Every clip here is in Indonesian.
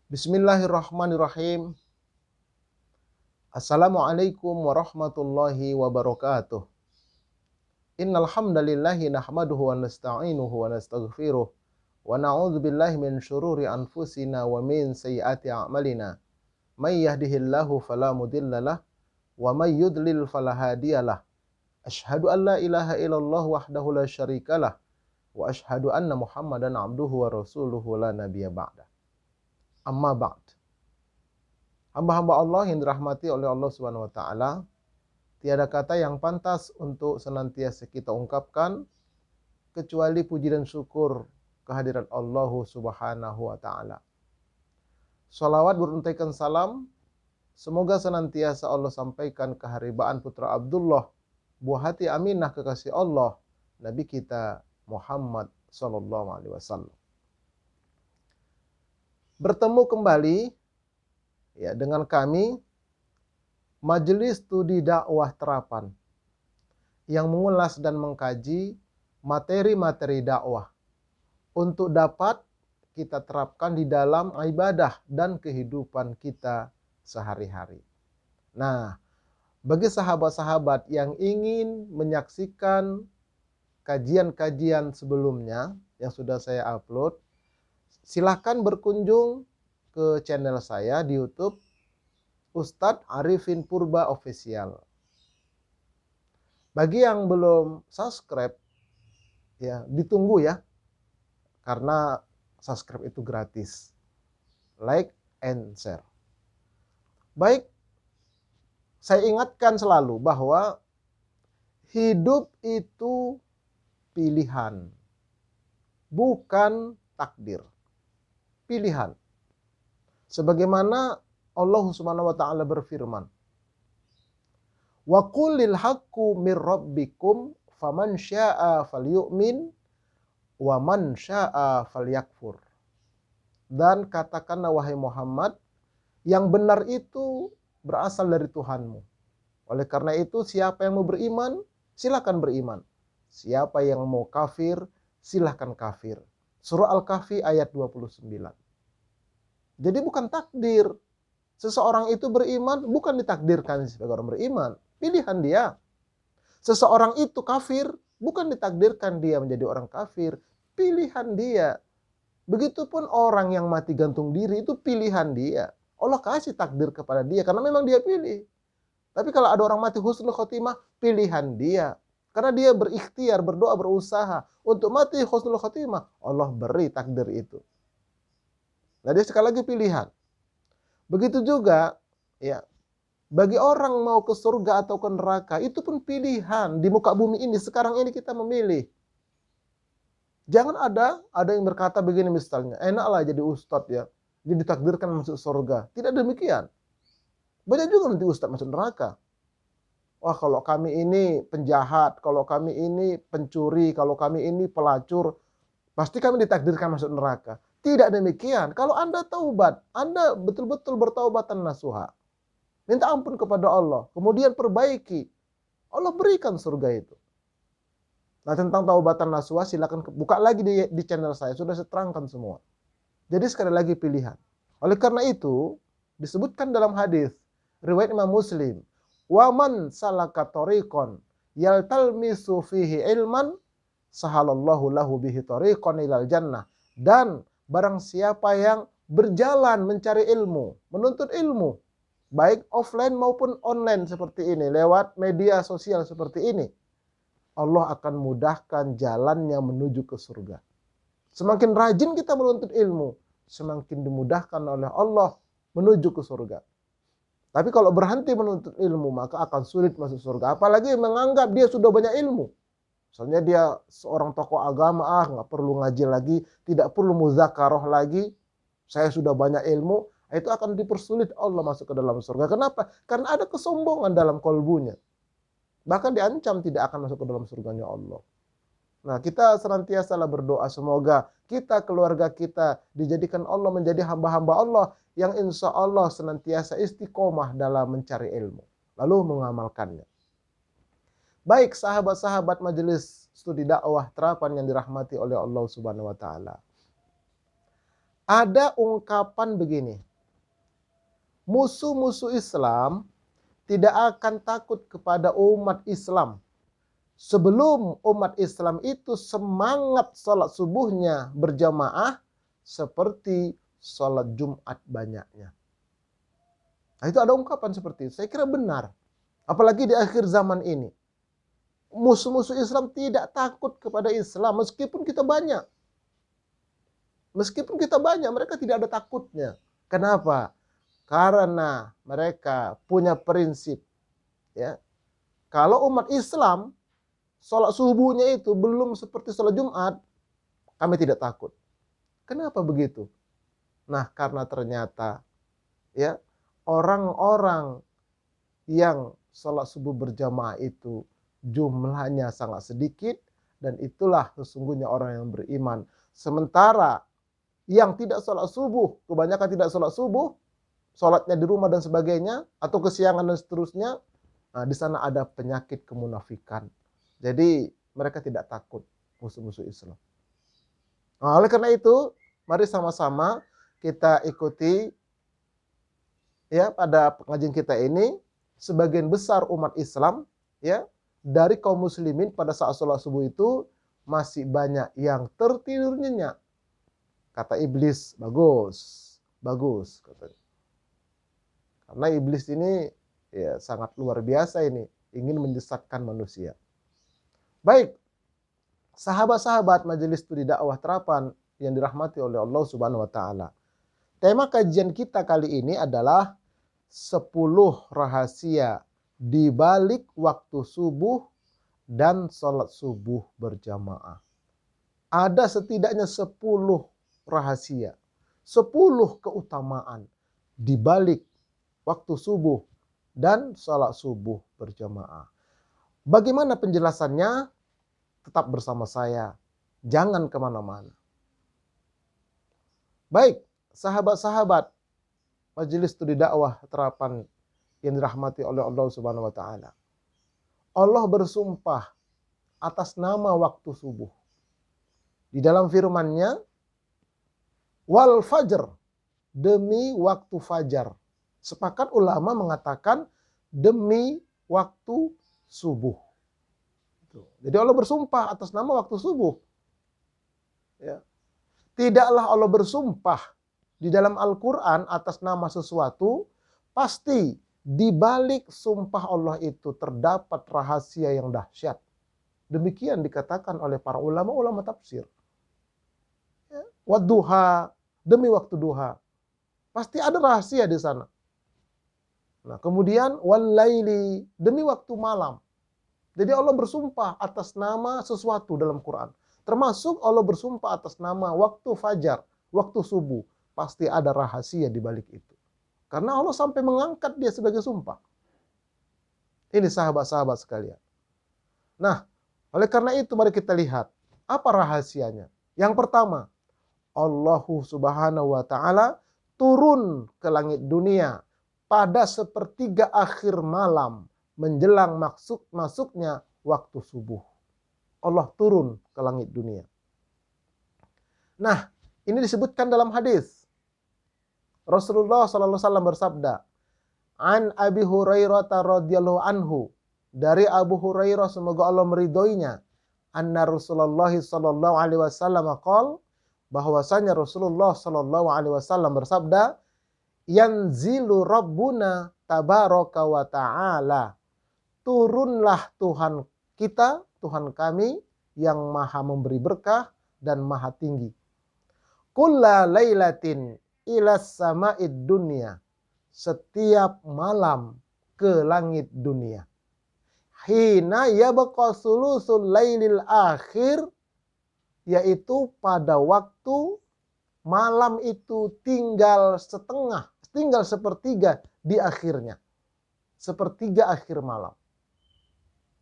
Bismillahirrahmanirrahim. Assalamualaikum warahmatullahi wabarakatuh. Innal hamdalillahi nahmaduhu wa nasta'inuhu wa nastaghfiruh wa na'udzu billahi min syururi anfusina wa min sayyiati a'malina. May yahdihillahu fala mudhillalah wa may yudlil fala hadiyalah. Asyhadu an la ilaha illallah wahdahu la syarikalah wa asyhadu anna Muhammadan abduhu wa rasuluhu la nabiyya ba'da. Amma ba'd. Hamba-hamba Allah yang dirahmati oleh Allah Subhanahu wa taala, tiada kata yang pantas untuk senantiasa kita ungkapkan kecuali puji dan syukur kehadirat Allah Subhanahu wa taala. Salawat beruntaikan salam semoga senantiasa Allah sampaikan keharibaan putra Abdullah, buah hati Aminah kekasih Allah, Nabi kita Muhammad sallallahu alaihi wasallam. Bertemu kembali dengan kami Majelis Studi Dakwah Terapan yang mengulas dan mengkaji materi-materi dakwah untuk dapat kita terapkan di dalam ibadah dan kehidupan kita sehari-hari. Nah, bagi sahabat-sahabat yang ingin menyaksikan kajian-kajian sebelumnya yang sudah saya upload, silahkan berkunjung ke channel saya di YouTube Ustadz Arifin Purba Official. Bagi yang belum subscribe, ditunggu ya, karena subscribe itu gratis. Like and share. Baik, saya ingatkan selalu bahwa hidup itu pilihan, bukan takdir. Pilihan. Sebagaimana Allah Subhanahu wa taala berfirman, "Wa qulil haqqu mir rabbikum faman syaa'a falyu'min wa man syaa'a falyakfur." Dan katakanlah wahai Muhammad, yang benar itu berasal dari Tuhanmu. Oleh karena itu siapa yang mau beriman, silakan beriman. Siapa yang mau kafir, silakan kafir. Surah Al-Kahfi ayat 29. Jadi bukan takdir. Seseorang itu beriman bukan ditakdirkan sebagai orang beriman. Pilihan dia. Seseorang itu kafir bukan ditakdirkan dia menjadi orang kafir. Pilihan dia. Begitupun orang yang mati gantung diri itu pilihan dia. Allah kasih takdir kepada dia karena memang dia pilih. Tapi kalau ada orang mati husnul khotimah, pilihan dia. Karena dia berikhtiar, berdoa, berusaha untuk mati husnul khotimah. Allah beri takdir itu. Nah, dia sekali lagi pilihan. Begitu juga bagi orang mau ke surga atau ke neraka, itu pun pilihan. Di muka bumi ini, sekarang ini kita memilih. Jangan ada yang berkata begini misalnya, enaklah jadi ustadz ya, dia ditakdirkan masuk surga. Tidak demikian. Banyak juga nanti ustadz masuk neraka. Wah, kalau kami ini penjahat, kalau kami ini pencuri, kalau kami ini pelacur, pasti kami ditakdirkan masuk neraka. Tidak demikian. Kalau Anda taubat, Anda betul-betul bertaubatan nasuha. Minta ampun kepada Allah. Kemudian perbaiki. Allah berikan surga itu. Nah, tentang taubatan nasuha silakan buka lagi di channel saya. Sudah saya terangkan semua. Jadi sekali lagi pilihan. Oleh karena itu, disebutkan dalam hadis riwayat Imam Muslim, "Wa man salaka tariqan yaltalmisu fihi ilman, sahalallahu lahu bihi tariqan ilal jannah." Dan barang siapa yang berjalan mencari ilmu, menuntut ilmu, baik offline maupun online seperti ini, lewat media sosial seperti ini, Allah akan mudahkan jalannya menuju ke surga. Semakin rajin kita menuntut ilmu, semakin dimudahkan oleh Allah menuju ke surga. Tapi kalau berhenti menuntut ilmu, maka akan sulit masuk surga. Apalagi menganggap dia sudah banyak ilmu. Misalnya dia seorang tokoh agama, nggak perlu ngaji lagi, tidak perlu muzakarah lagi, saya sudah banyak ilmu, itu akan dipersulit Allah masuk ke dalam surga. Kenapa? Karena ada kesombongan dalam kolbunya. Bahkan diancam tidak akan masuk ke dalam surganya Allah. Nah, kita senantiasalah berdoa semoga kita, keluarga kita dijadikan Allah menjadi hamba-hamba Allah yang insya Allah senantiasa istiqomah dalam mencari ilmu, lalu mengamalkannya. Baik sahabat-sahabat Majelis Studi Dakwah Terapan yang dirahmati oleh Allah Subhanahu wa taala. Ada ungkapan begini, musuh-musuh Islam tidak akan takut kepada umat Islam sebelum umat Islam itu semangat sholat subuhnya berjamaah seperti sholat Jumat banyaknya. Nah, itu ada ungkapan seperti itu. Saya kira benar. Apalagi di akhir zaman ini. Musuh-musuh Islam tidak takut kepada Islam meskipun kita banyak. Meskipun kita banyak, mereka tidak ada takutnya. Kenapa? Karena mereka punya prinsip. Ya, kalau umat Islam sholat subuhnya itu belum seperti sholat Jumat, kami tidak takut. Kenapa begitu? Nah, karena ternyata ya orang-orang yang sholat subuh berjamaah itu jumlahnya sangat sedikit, dan itulah sesungguhnya orang yang beriman. Sementara yang tidak sholat subuh, kebanyakan tidak sholat subuh, sholatnya di rumah dan sebagainya, atau kesiangan dan seterusnya, nah, di sana ada penyakit kemunafikan. Jadi mereka tidak takut musuh-musuh Islam. Nah, oleh karena itu, mari sama-sama kita ikuti ya pada pengajian kita ini. Sebagian besar umat Islam ya dari kaum muslimin pada saat sholat subuh itu masih banyak yang tertidur nyenyak. Kata iblis, bagus katanya. Karena iblis ini ya sangat luar biasa ini, ingin menyesatkan manusia. Baik, sahabat-sahabat Majelis Studi Dakwah Terapan yang dirahmati oleh Allah Subhanahu wa taala. Tema kajian kita kali ini adalah 10 rahasia di balik waktu subuh dan sholat subuh berjamaah. Ada setidaknya 10 rahasia, 10 keutamaan di balik waktu subuh dan sholat subuh berjamaah. Bagaimana penjelasannya? Tetap bersama saya, jangan kemana-mana. Baik, sahabat-sahabat Majelis Studi Dakwah Terapan yang dirahmati oleh Allah Subhanahu wa taala. Allah bersumpah atas nama waktu subuh. Di dalam firman-Nya, wal fajr, demi waktu fajar. Sepakat ulama mengatakan demi waktu subuh. Jadi Allah bersumpah atas nama waktu subuh. Ya. Tidaklah Allah bersumpah di dalam Al-Quran atas nama sesuatu, pasti di balik sumpah Allah itu terdapat rahasia yang dahsyat. Demikian dikatakan oleh para ulama tafsir. Ya. Wadduha, demi waktu duha. Pasti ada rahasia di sana. Nah, kemudian walaili, demi waktu malam. Jadi Allah bersumpah atas nama sesuatu dalam Quran. Termasuk Allah bersumpah atas nama waktu fajar, waktu subuh. Pasti ada rahasia di balik itu. Karena Allah sampai mengangkat dia sebagai sumpah. Ini sahabat-sahabat sekalian. Nah, oleh karena itu mari kita lihat apa rahasianya. Yang pertama, Allah Subhanahu wa taala turun ke langit dunia pada sepertiga akhir malam menjelang masuknya waktu subuh. Allah turun ke langit dunia. Nah, ini disebutkan dalam hadis. Rasulullah SAW bersabda, An Abi Hurairah radhiyallahu anhu, dari Abu Hurairah semoga Allah meridhoinya, anna Rasulullah sallallahu alaihi wasallam qol, bahwasanya Rasulullah sallallahu alaihi wasallam bersabda, yanzilu rabbuna tabaraka wa ta'ala, turunlah Tuhan kita, Tuhan kami yang maha memberi berkah dan maha tinggi. Kulla lailatin ilas sama'id dunya, setiap malam ke langit dunia. Hina yabqa sulusul lailil akhir, yaitu pada waktu malam itu tinggal sepertiga di akhirnya. Sepertiga akhir malam.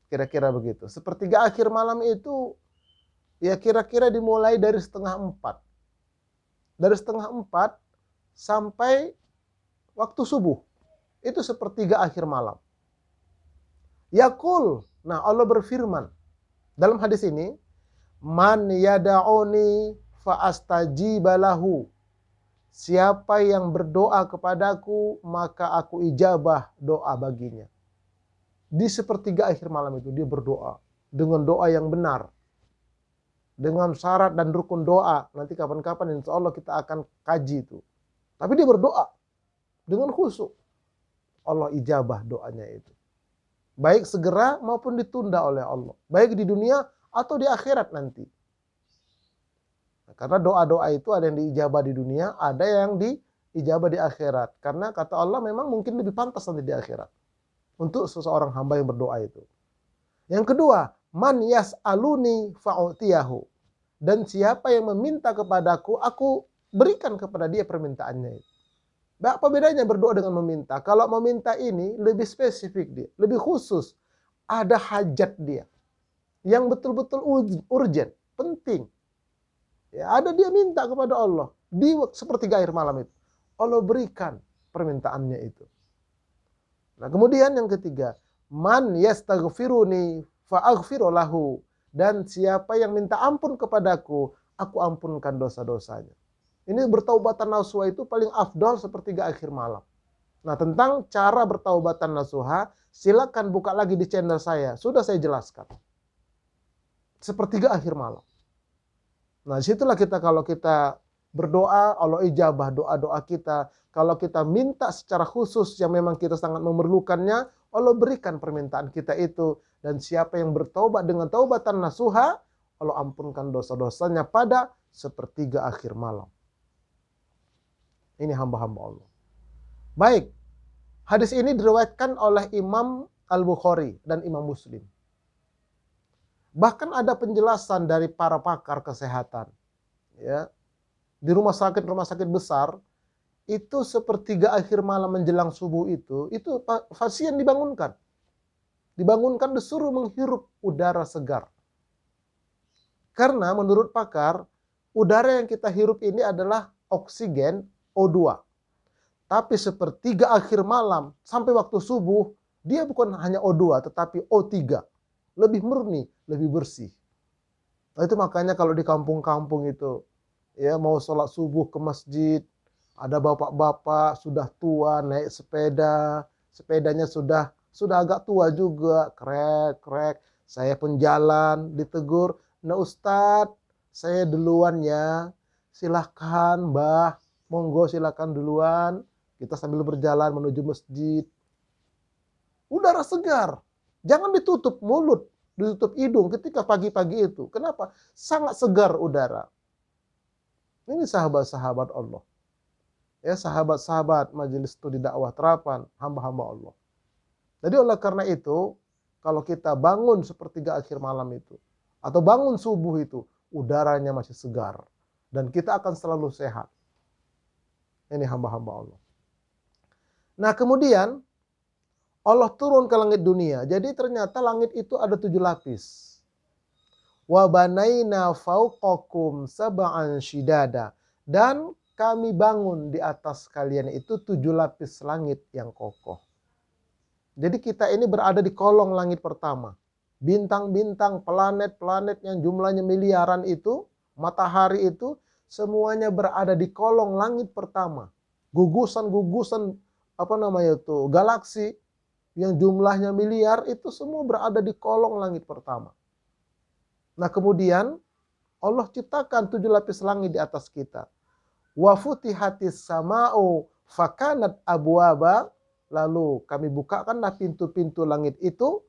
Kira-kira begitu. Sepertiga akhir malam itu ya kira-kira dimulai dari 3:30. Dari 3:30 sampai waktu subuh. Itu sepertiga akhir malam. Yaqul, nah Allah berfirman dalam hadis ini, man yada'uni fa astajiba lahu, siapa yang berdoa kepadaku, maka aku ijabah doa baginya. Di sepertiga akhir malam itu dia berdoa dengan doa yang benar, dengan syarat dan rukun doa. Nanti kapan-kapan insya Allah kita akan kaji itu. Tapi dia berdoa dengan khusyuk. Allah ijabah doanya itu. Baik segera maupun ditunda oleh Allah. Baik di dunia atau di akhirat nanti. Karena doa-doa itu ada yang diijabah di dunia, ada yang diijabah di akhirat. Karena kata Allah memang mungkin lebih pantas nanti di akhirat. Untuk seseorang hamba yang berdoa itu. Yang kedua, man yas'aluni fa'utiyahu. Dan siapa yang meminta kepadaku, aku berikan kepada dia permintaannya itu. Apa bedanya berdoa dengan meminta? Kalau meminta ini lebih spesifik dia, lebih khusus. Ada hajat dia. Yang betul-betul urgent, penting. Ya, ada dia minta kepada Allah di sepertiga akhir malam itu. Allah berikan permintaannya itu. Nah, kemudian yang ketiga, man yastaghfiruni fa'aghfiru lahu. Dan siapa yang minta ampun kepadaku, aku ampunkan dosa-dosanya. Ini bertaubatan nasuha itu paling afdol sepertiga akhir malam. Nah, tentang cara bertaubatan nasuha, silakan buka lagi di channel saya. Sudah saya jelaskan. Sepertiga akhir malam. Nah, disitulah kita kalau kita berdoa, Allah ijabah doa-doa kita. Kalau kita minta secara khusus yang memang kita sangat memerlukannya, Allah berikan permintaan kita itu. Dan siapa yang bertaubat dengan taubatan nasuha, Allah ampunkan dosa-dosanya pada sepertiga akhir malam. Ini hamba-hamba Allah. Baik, hadis ini diriwayatkan oleh Imam Al-Bukhari dan Imam Muslim. Bahkan ada penjelasan dari para pakar kesehatan. Ya, di rumah sakit besar, itu sepertiga akhir malam menjelang subuh itu pasien dibangunkan. Dibangunkan disuruh menghirup udara segar. Karena menurut pakar, udara yang kita hirup ini adalah oksigen O2. Tapi sepertiga akhir malam sampai waktu subuh, dia bukan hanya O2 tetapi O3. Lebih murni, lebih bersih. Nah, itu makanya kalau di kampung-kampung itu, ya mau sholat subuh ke masjid, ada bapak-bapak sudah tua naik sepeda, sepedanya sudah agak tua juga, krek. Saya pun jalan, ditegur, nah Ustadz, saya duluan ya, silahkan Mbah, monggo silahkan duluan. Kita sambil berjalan menuju masjid. Udara segar. Jangan ditutup mulut, ditutup hidung ketika pagi-pagi itu. Kenapa? Sangat segar udara. Ini sahabat-sahabat Allah. Ya, sahabat-sahabat majelis studi dakwah Terapan, hamba-hamba Allah. Jadi oleh karena itu, kalau kita bangun sepertiga akhir malam itu, atau bangun subuh itu, udaranya masih segar. Dan kita akan selalu sehat. Ini hamba-hamba Allah. Nah, kemudian Allah turun ke langit dunia. Jadi ternyata langit itu ada 7 lapis. Wa banaina fauqakum sab'an shidada. Dan kami bangun di atas kalian itu 7 lapis langit yang kokoh. Jadi kita ini berada di kolong langit pertama. Bintang-bintang, planet-planet yang jumlahnya miliaran itu, matahari itu, semuanya berada di kolong langit pertama. Gugusan-gugusan galaksi yang jumlahnya miliar itu semua berada di kolong langit pertama. Nah, kemudian Allah ciptakan 7 lapis langit di atas kita. Wa futihatis sama'u fakanat abwaba. Lalu kami bukakanlah pintu-pintu langit itu,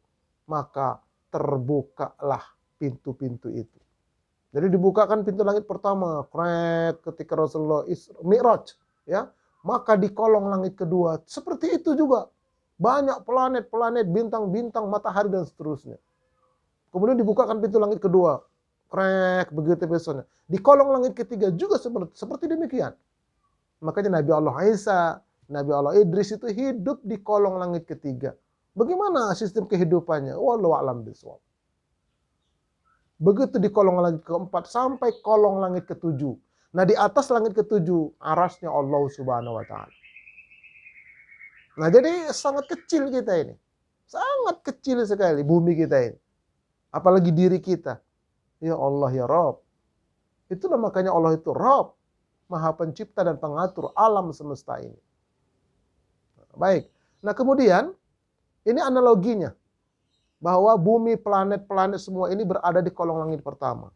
maka terbukalah pintu-pintu itu. Jadi dibukakan pintu langit pertama, ketika Rasulullah Mi'raj, ya. Maka di kolong langit kedua seperti itu juga. Banyak planet-planet, bintang-bintang, matahari dan seterusnya. Kemudian dibukakan pintu langit kedua. Begitu besoknya. Di kolong langit ketiga juga seperti demikian. Makanya Nabi Allah Isa, Nabi Allah Idris itu hidup di kolong langit ketiga. Bagaimana sistem kehidupannya? Wallahu a'lam bishawab. Begitu di kolong langit keempat sampai kolong langit ketujuh. Nah, di atas langit ketujuh, arasnya Allah Subhanahu wa ta'ala. Nah, jadi sangat kecil kita ini. Sangat kecil sekali bumi kita ini. Apalagi diri kita. Ya Allah ya Rabb. Itulah makanya Allah itu Rabb. Maha Pencipta dan Pengatur alam semesta ini. Baik. Nah, kemudian ini analoginya bahwa bumi, planet-planet semua ini berada di kolong langit pertama.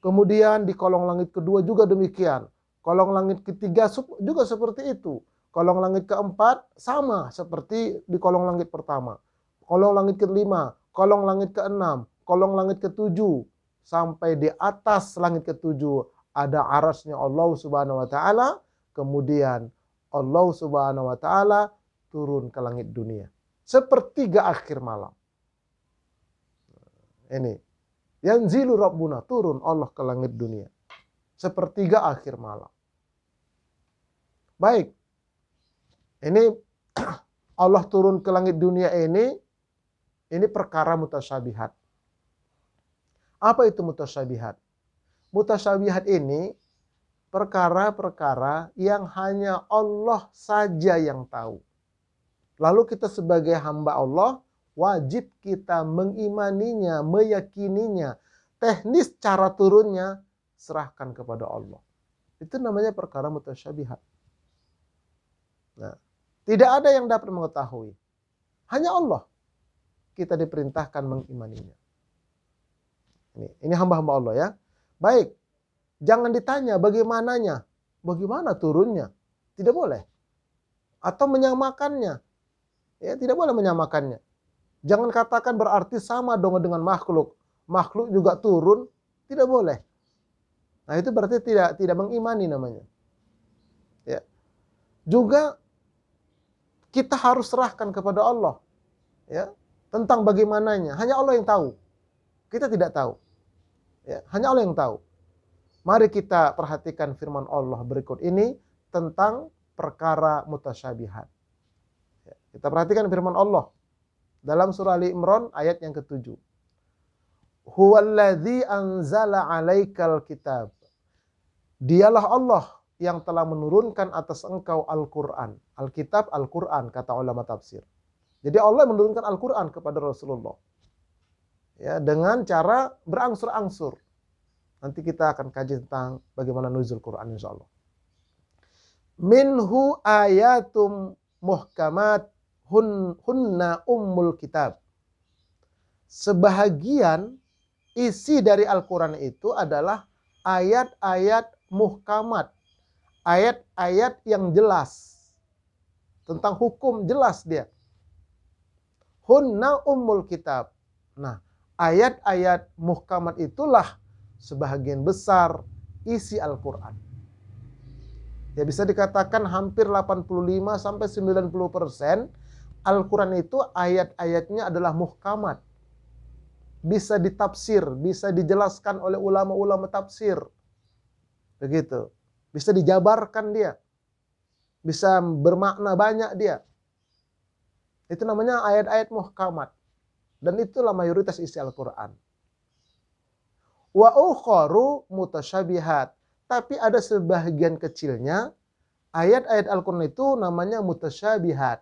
Kemudian di kolong langit kedua juga demikian. Kolong langit ketiga juga seperti itu. Kolong langit keempat sama seperti di kolong langit pertama. Kolong langit kelima, kolong langit keenam, kolong langit ketujuh, sampai di atas langit ketujuh ada arasnya Allah Subhanahu wa taala. Kemudian Allah Subhanahu wa taala turun ke langit dunia. Sepertiga akhir malam. Ini yanzilu Rabbuna, turun Allah ke langit dunia. Sepertiga akhir malam. Baik. Ini Allah turun ke langit dunia ini perkara mutasyabihat. Apa itu mutasyabihat? Mutasyabihat ini perkara-perkara yang hanya Allah saja yang tahu. Lalu kita sebagai hamba Allah wajib kita mengimaninya, meyakininya. Teknis cara turunnya serahkan kepada Allah. Itu namanya perkara mutasyabihat. Nah, tidak ada yang dapat mengetahui. Hanya Allah. Kita diperintahkan mengimaninya. Ini hamba-hamba Allah ya. Baik. Jangan ditanya bagaimananya. Bagaimana turunnya? Tidak boleh. Atau menyamakannya. Ya, tidak boleh menyamakannya. Jangan katakan berarti sama dong dengan makhluk. Makhluk juga turun. Tidak boleh. Nah, itu berarti tidak mengimani namanya. Ya. Juga kita harus serahkan kepada Allah. Ya. Tentang bagaimananya. Hanya Allah yang tahu. Kita tidak tahu. Ya, hanya Allah yang tahu. Mari kita perhatikan firman Allah berikut ini tentang perkara mutasyabihat. Ya, kita perhatikan firman Allah dalam surah Ali Imran ayat yang ke-7. Huwallazi anzala 'alaikal kitab. Dialah Allah yang telah menurunkan atas engkau Al-Qur'an. Alkitab, Al-Qur'an kata ulama tafsir. Jadi Allah menurunkan Al-Qur'an kepada Rasulullah. Ya, dengan cara berangsur-angsur. Nanti kita akan kaji tentang bagaimana nuzul Quran insyaallah. Minhu ayatum muhkamat hunna ummul kitab. Sebahagian isi dari Al-Quran itu adalah ayat-ayat muhkamat. Ayat-ayat yang jelas. Tentang hukum jelas dia. Hunna ummul kitab. Nah, ayat-ayat muhkamat itulah sebahagian besar isi Al-Quran. Ya, bisa dikatakan hampir 85-90% Al-Quran itu ayat-ayatnya adalah muhkamat. Bisa ditafsir, bisa dijelaskan oleh ulama-ulama tafsir. Begitu. Bisa dijabarkan dia. Bisa bermakna banyak dia. Itu namanya ayat-ayat muhkamat. Dan itulah mayoritas isi Al-Quran. Wa ukharu mutasyabihat. Tapi ada sebagian kecilnya ayat-ayat Al-Quran itu namanya mutasyabihat.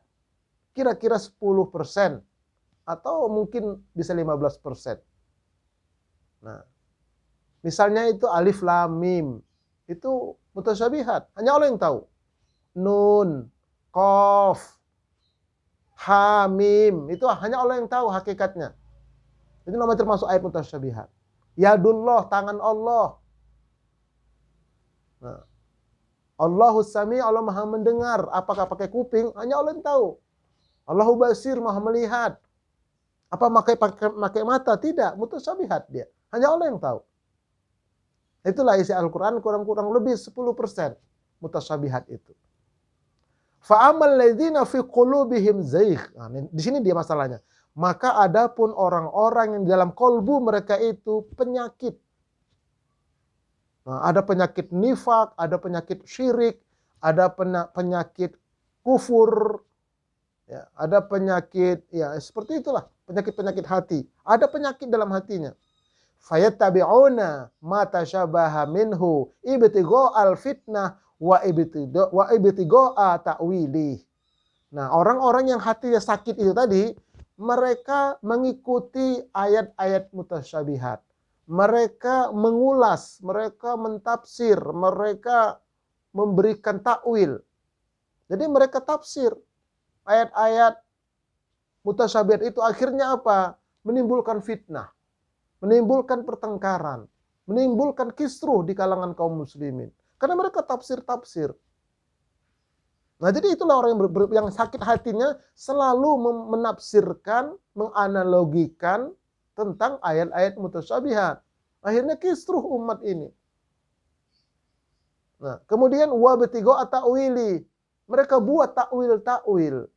Kira-kira 10% atau mungkin bisa 15%. Nah, misalnya itu alif lam mim. Itu mutasyabihat. Hanya Allah yang tahu. Nun, qaf, ha mim. Itu hanya Allah yang tahu hakikatnya. Itu namanya termasuk ayat mutasyabihat. Yadullah, tangan Allah. Nah, Allahus Sami, Allah Maha mendengar. Apakah pakai kuping? Hanya Allah yang tahu. Allahu Basir, Maha melihat. Apa pakai mata? Tidak, mutasyabihat dia. Hanya Allah yang tahu. Itulah isi Al-Quran kurang lebih 10% mutasyabihat itu. Fa'amal ladzina fi qulubihim zaigh. Nah, di sini dia masalahnya. Maka adapun orang-orang yang di dalam kolbu mereka itu penyakit. Nah, ada penyakit nifak, ada penyakit syirik, ada penyakit kufur, ya, ada penyakit, ya seperti itulah, penyakit-penyakit hati. Ada penyakit dalam hatinya. Fayattabi'una ma tasyabaha minhu ibtigha'al fitnah wa ibtigha'a ta'wili. Nah, orang-orang yang hatinya sakit itu tadi, mereka mengikuti ayat-ayat mutasyabihat. Mereka mengulas, mereka mentafsir, mereka memberikan takwil. Jadi mereka tafsir ayat-ayat mutasyabihat itu, akhirnya apa? Menimbulkan fitnah, menimbulkan pertengkaran, menimbulkan kisruh di kalangan kaum muslimin. Karena mereka tafsir-tafsir. Nah, jadi itulah orang yang sakit hatinya selalu menafsirkan, menganalogikan tentang ayat-ayat mutasyabihat. Akhirnya kisruh umat ini. Nah, kemudian wabtigo ta'wili. Mereka buat takwil-takwil.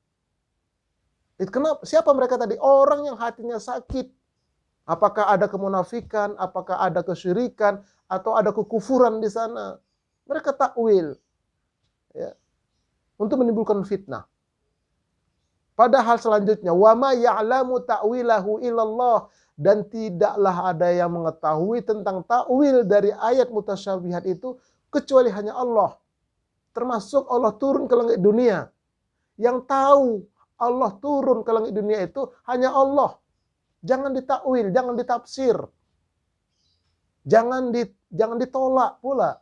Kenapa? Siapa mereka tadi? Orang yang hatinya sakit. Apakah ada kemunafikan, apakah ada kesyirikan, atau ada kekufuran di sana. Mereka takwil. Ya. Untuk menimbulkan fitnah. Padahal selanjutnya, wa ma ya'lamu ta'wilahu illallah, dan tidaklah ada yang mengetahui tentang takwil dari ayat mutasyabihat itu kecuali hanya Allah. Termasuk Allah turun ke langit dunia. Yang tahu Allah turun ke langit dunia itu hanya Allah. Jangan ditakwil, jangan ditafsir. Jangan ditolak pula.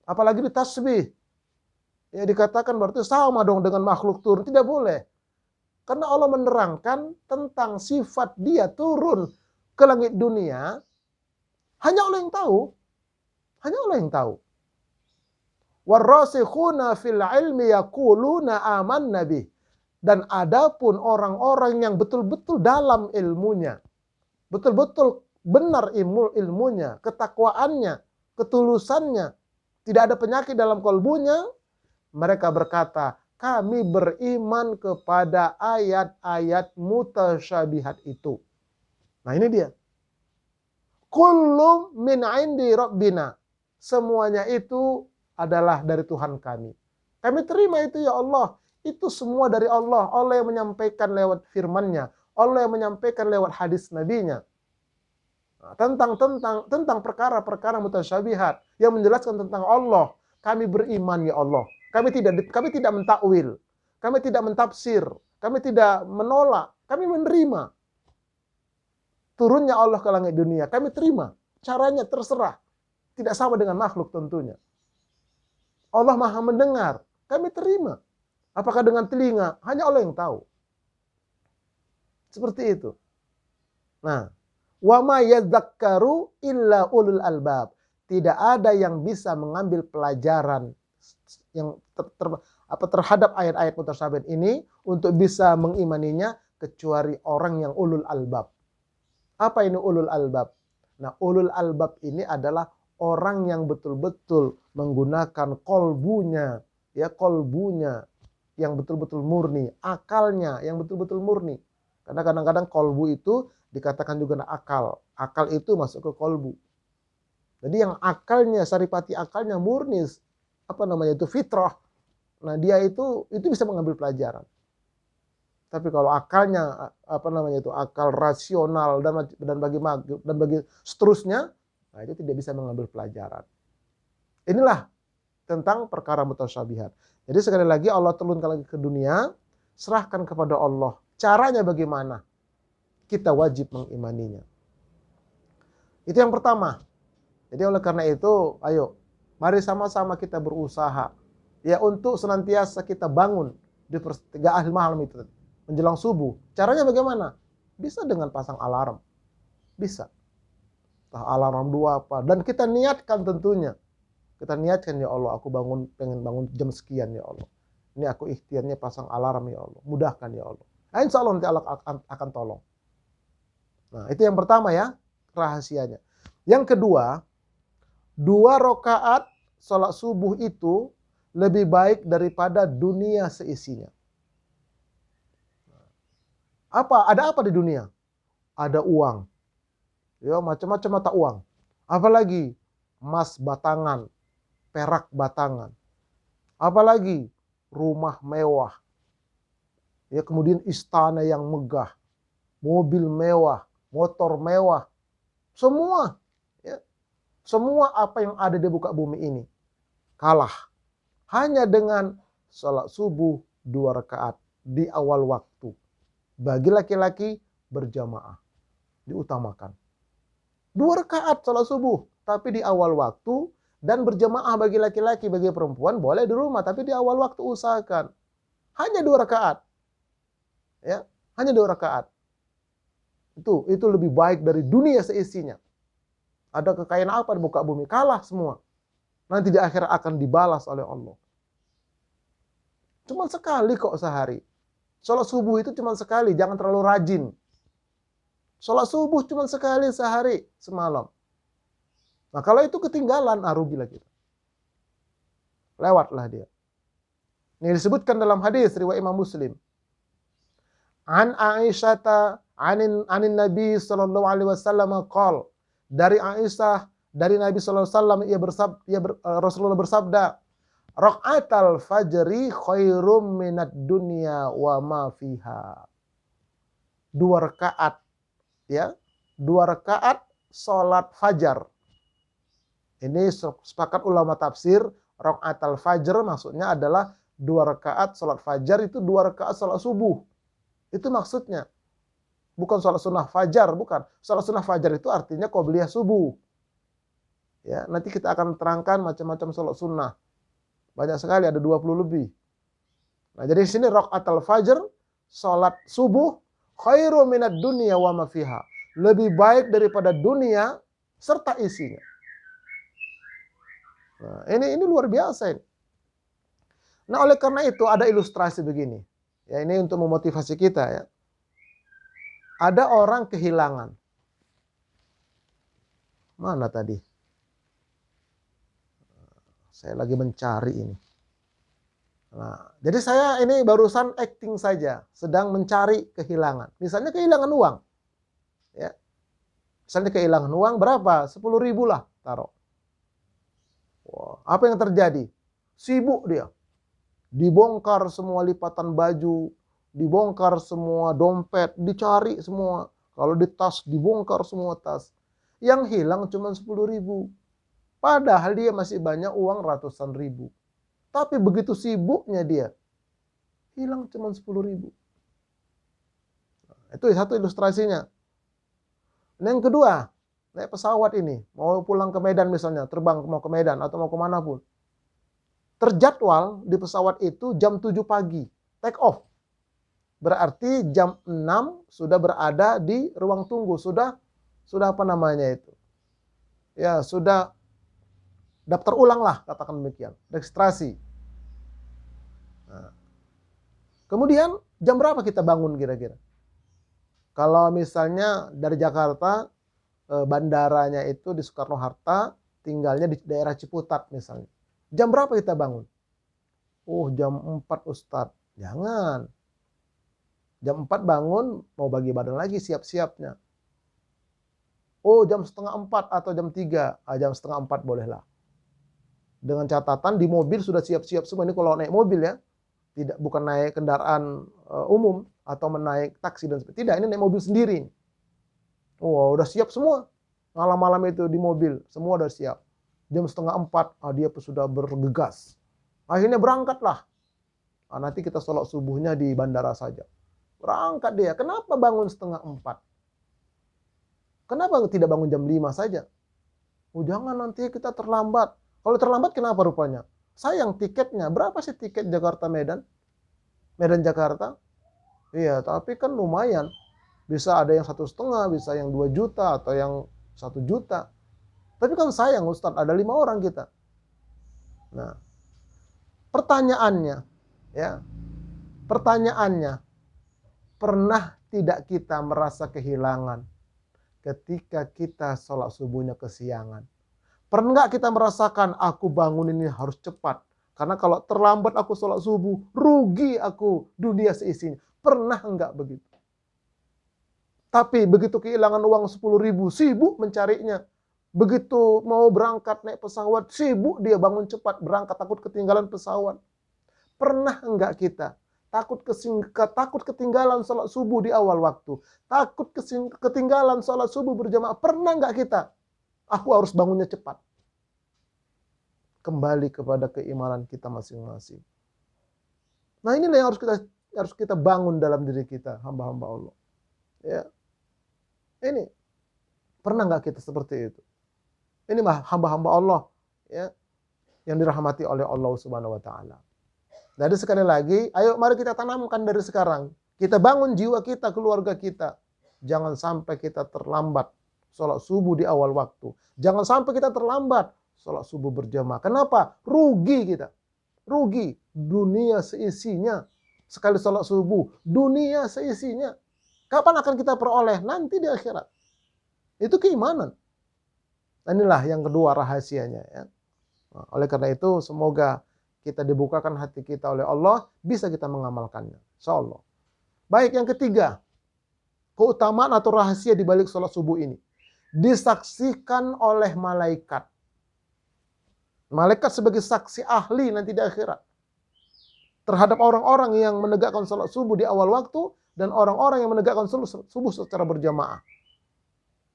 Apalagi ditasbih. Ya, dikatakan berarti sama dong dengan makhluk turun. Tidak boleh. Karena Allah menerangkan tentang sifat dia turun ke langit dunia. Hanya Allah yang tahu. Hanya Allah yang tahu. Warrasikhuna fil ilmi yaquluna amanna bih. Dan adapun orang-orang yang betul-betul dalam ilmunya, betul-betul benar ilmunya, ketakwaannya, ketulusannya, tidak ada penyakit dalam kalbunya, mereka berkata, kami beriman kepada ayat-ayat mutasyabihat itu. Nah, ini dia. Kullu min indi rabbina. Semuanya itu adalah dari Tuhan kami. Kami terima itu ya Allah. Itu semua dari Allah. Allah yang menyampaikan lewat firman-Nya. Allah yang menyampaikan lewat hadis Nabi-Nya. Nah, tentang perkara-perkara mutasyabihat yang menjelaskan tentang Allah. Kami beriman ya Allah. Kami tidak mentakwil. Kami tidak mentafsir. Kami tidak menolak. Kami menerima. Turunnya Allah ke langit dunia. Kami terima. Caranya terserah. Tidak sama dengan makhluk tentunya. Allah Maha mendengar. Kami terima. Apakah dengan telinga? Hanya Allah yang tahu. Seperti itu. Nah, wa ma yadzakkaru illa ulul albab. Tidak ada yang bisa mengambil pelajaran yang terhadap ayat-ayat mutasyabihat ini untuk bisa mengimaninya kecuali orang yang ulul albab. Apa ini ulul albab? Nah, ulul albab ini adalah orang yang betul-betul menggunakan kolbunya, ya, kolbunya yang betul-betul murni, akalnya yang betul-betul murni. Karena kadang-kadang kolbu itu dikatakan juga akal. Akal itu masuk ke kolbu. Jadi yang akalnya, saripati akalnya murni, itu fitrah. Nah, dia itu bisa mengambil pelajaran. Tapi kalau akalnya akal rasional dan bagi seterusnya, nah itu tidak bisa mengambil pelajaran. Inilah tentang perkara mutasyabihat. Jadi sekali lagi Allah turunkan lagi ke dunia, serahkan kepada Allah. Caranya bagaimana? Kita wajib mengimaninya. Itu yang pertama. Jadi oleh karena itu, ayo mari sama-sama kita berusaha ya untuk senantiasa kita bangun di pertigaan malam itu menjelang subuh. Caranya bagaimana? Bisa dengan pasang alarm. Bisa. Alarm 2 apa, dan kita niatkan tentunya. Kita niatkan ya Allah, aku pengen bangun jam sekian ya Allah. Ini aku ikhtiarnya pasang alarm ya Allah. Mudahkan ya Allah. Nah, insya Allah nanti Allah akan tolong. Nah, itu yang pertama ya, rahasianya. Yang kedua, 2 rakaat sholat subuh itu lebih baik daripada dunia seisinya. Ada apa di dunia? Ada uang. Ya, macam-macam mata uang. Apalagi emas batangan, perak batangan. Apalagi rumah mewah. Ya, kemudian istana yang megah, mobil mewah, motor mewah. Semua, ya. Semua apa yang ada di muka bumi ini kalah hanya dengan sholat subuh 2 rakaat di awal waktu. Bagi laki-laki berjamaah diutamakan. 2 rakaat sholat subuh, tapi di awal waktu Dan berjamaah bagi laki-laki, bagi perempuan boleh di rumah, tapi di awal waktu usahakan hanya 2 rakaat. Ya, hanya 2 rakaat. Itu lebih baik dari dunia seisinya. Ada kekayaan apa di muka bumi? Kalah semua. Nanti di akhirat akan dibalas oleh Allah. Cuma sekali kok sehari. Sholat subuh itu cuma sekali, jangan terlalu rajin. Sholat subuh cuma sekali sehari semalam. Nah kalau itu ketinggalan, rugilah kita. Lewatlah dia. Ini disebutkan dalam hadis riwayat Imam Muslim. An Aisyata anin Nabi sallallahu alaihi wasallam qol. Dari Aisyah, dari Nabi sallallahu alaihi wasallam Rasulullah bersabda, Raka'atal fajri khairum minad dunya wa ma fiha. 2 rakaat, ya. 2 rakaat salat fajar. Ini sepakat ulama tafsir, raka'atal fajr maksudnya adalah 2 rakaat salat fajar, itu 2 rakaat salat subuh. Itu maksudnya. Bukan salat sunnah fajar, bukan. Salat sunnah fajar itu artinya qobliyah subuh. Ya, nanti kita akan terangkan macam-macam salat sunnah. Banyak sekali, ada 20 lebih. Nah, jadi di sini raka'atul fajr, salat subuh, khairu minad dunya wa ma fiha. Lebih baik daripada dunia serta isinya. Nah, ini luar biasa ini. Nah, oleh karena itu ada ilustrasi begini. Ya, ini untuk memotivasi kita ya. Ada orang kehilangan. Mana tadi? Saya lagi mencari ini. Nah, jadi saya ini barusan acting saja, sedang mencari kehilangan. Misalnya kehilangan uang. Ya. Misalnya kehilangan uang berapa? 10.000 lah taruh. Wah, apa yang terjadi? Sibuk dia. Dibongkar semua lipatan baju, dibongkar semua dompet, dicari semua. Kalau di tas dibongkar semua tas. Yang hilang cuma 10.000. Padahal dia masih banyak uang ratusan ribu. Tapi begitu sibuknya dia, hilang cuma 10.000. Itu satu ilustrasinya. Yang kedua, naik pesawat ini, mau pulang ke Medan misalnya, terbang mau ke Medan atau mau kemana pun. Terjadwal di pesawat itu jam 7 pagi, take off. Berarti jam 6 sudah berada di ruang tunggu, sudah apa namanya itu? Ya, sudah daftar ulang lah, katakan demikian, registrasi. Nah, kemudian jam berapa kita bangun kira-kira? Kalau misalnya dari Jakarta, bandaranya itu di Soekarno-Hatta, tinggalnya di daerah Ciputat misalnya. Jam berapa kita bangun? Oh, jam 4 Ustadz. Jangan. Jam 4 bangun, mau bagi badan lagi siap-siapnya. Oh, jam setengah 4 atau jam 3. Jam setengah 4 bolehlah. Dengan catatan di mobil sudah siap-siap semua. Ini kalau naik mobil ya. Bukan naik kendaraan umum atau menaik taksi dan sebagainya. Tidak, ini naik mobil sendiri. Oh, udah siap semua. Malam-malam itu di mobil, semua udah siap. Jam setengah 4, dia sudah bergegas. Akhirnya berangkatlah. Nanti kita sholat subuhnya di bandara saja. Berangkat dia. Kenapa bangun setengah 4? Kenapa tidak bangun jam 5 saja? Oh, jangan nanti kita terlambat. Kalau terlambat kenapa rupanya? Sayang tiketnya. Berapa sih tiket Jakarta-Medan? Medan-Jakarta? Iya, tapi kan lumayan. Bisa ada yang 1,5, bisa yang 2 juta, atau yang 1 juta. Tapi kan sayang Ustadz, ada 5 orang kita. Nah, pertanyaannya, pernah tidak kita merasa kehilangan ketika kita sholat subuhnya kesiangan? Pernah nggak kita merasakan aku bangun ini harus cepat? Karena kalau terlambat aku sholat subuh, rugi aku dunia seisinya. Pernah nggak begitu? Tapi begitu kehilangan uang 10.000, sibuk mencarinya. Begitu mau berangkat naik pesawat, sibuk dia bangun cepat, berangkat takut ketinggalan pesawat. Pernah enggak kita takut ketinggalan sholat subuh di awal waktu, takut ketinggalan sholat subuh berjamaah? Pernah enggak kita? Aku harus bangunnya cepat. Kembali kepada keimanan kita masing-masing. Nah, inilah yang harus kita bangun dalam diri kita, hamba-hamba Allah. Ya. Ini pernah enggak kita seperti itu? Ini mah hamba-hamba Allah ya, yang dirahmati oleh Allah Subhanahu wa taala. Jadi sekali lagi, ayo mari kita tanamkan dari sekarang. Kita bangun jiwa kita, keluarga kita. Jangan sampai kita terlambat sholat subuh di awal waktu. Jangan sampai kita terlambat sholat subuh berjamaah. Kenapa? Rugi kita. Rugi. Dunia seisinya. Sekali sholat subuh, dunia seisinya. Kapan akan kita peroleh? Nanti di akhirat. Itu keimanan. Inilah yang kedua rahasianya. Ya. Nah, oleh karena itu, semoga kita dibukakan hati kita oleh Allah, bisa kita mengamalkannya. Insyaallah. Baik, yang ketiga, keutamaan atau rahasia di balik sholat subuh ini. Disaksikan oleh malaikat. Malaikat sebagai saksi ahli nanti di akhirat. Terhadap orang-orang yang menegakkan sholat subuh di awal waktu, dan orang-orang yang menegakkan sholat subuh secara berjamaah.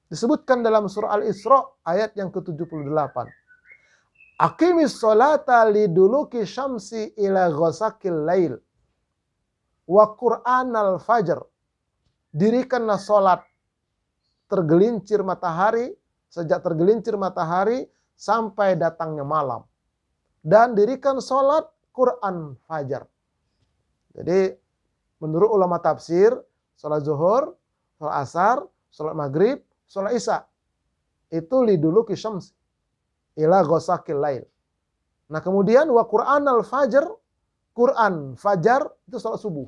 Disebutkan dalam surah Al-Isra ayat yang ke-78. Aqimis sholata liduluki syamsi ila ghasaqil lail wa qur'anal fajr. Dirikanlah sholat tergelincir matahari, sejak tergelincir matahari sampai datangnya malam. Dan dirikan sholat Quran fajar. Jadi menurut ulama tafsir, sholat zuhur, sholat asar, sholat maghrib, sholat isya. Itu liduluki syamsi ila ghasaqil lail. Nah kemudian wa Qur'anal fajr, Quran fajar itu salat subuh.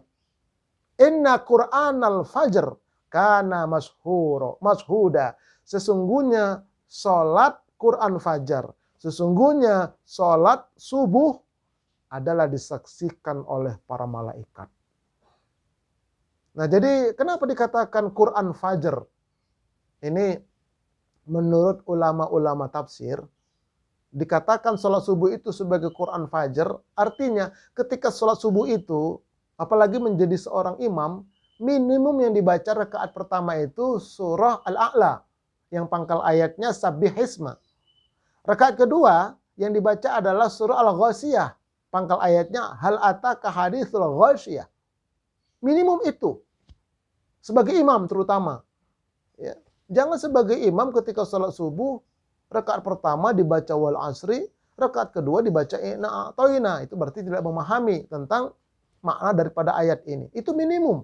Inna Qur'anal fajr kana mashhuda. Sesungguhnya salat Quran fajar, sesungguhnya salat subuh adalah disaksikan oleh para malaikat. Nah jadi kenapa dikatakan Quran fajar? Ini menurut ulama-ulama tafsir, dikatakan sholat subuh itu sebagai Quran fajar, artinya ketika sholat subuh itu, apalagi menjadi seorang imam, minimum yang dibaca rakaat pertama itu surah Al-A'la, yang pangkal ayatnya Sabbihisma. Rakaat kedua yang dibaca adalah surah Al-Ghashiyah, pangkal ayatnya Hal ataka haditsul Ghashiyah. Minimum itu, sebagai imam terutama. Ya. Jangan sebagai imam ketika sholat subuh, rakaat pertama dibaca wal asri, rakaat kedua dibaca inna a'toina. Itu berarti tidak memahami tentang makna daripada ayat ini. Itu minimum.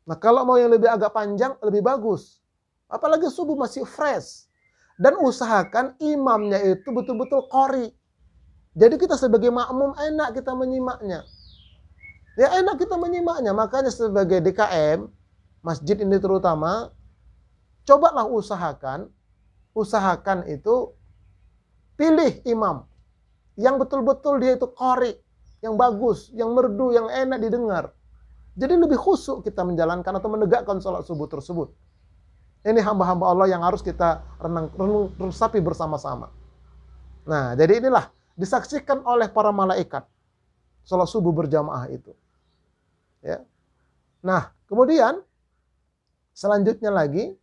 Nah kalau mau yang lebih agak panjang, lebih bagus. Apalagi subuh masih fresh. Dan usahakan imamnya itu betul-betul qori. Jadi kita sebagai makmum enak kita menyimaknya. Ya enak kita menyimaknya. Makanya sebagai DKM, masjid ini terutama, cobalah usahakan itu pilih imam yang betul-betul dia itu qori, yang bagus, yang merdu, yang enak didengar. Jadi lebih khusyuk kita menjalankan atau menegakkan sholat subuh tersebut. Ini hamba-hamba Allah yang harus kita resapi bersama-sama. Nah, jadi inilah disaksikan oleh para malaikat sholat subuh berjamaah itu. Ya. Nah, kemudian selanjutnya lagi,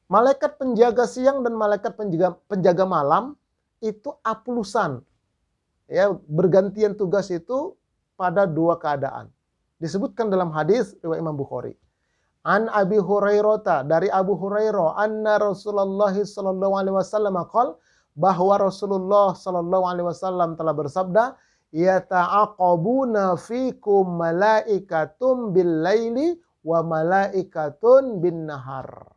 malaikat penjaga siang dan malaikat penjaga malam itu aplusan. Ya, bergantian tugas itu pada dua keadaan. Disebutkan dalam hadis riwayat Imam Bukhari. An Abi Hurairah, dari Abu Hurairah, anna Rasulullah sallallahu alaihi wasallam qol, bahwa Rasulullah sallallahu alaihi wasallam telah bersabda, yata'aqabuna fikum malaikatum bil laili wa malaikatun bin nahar.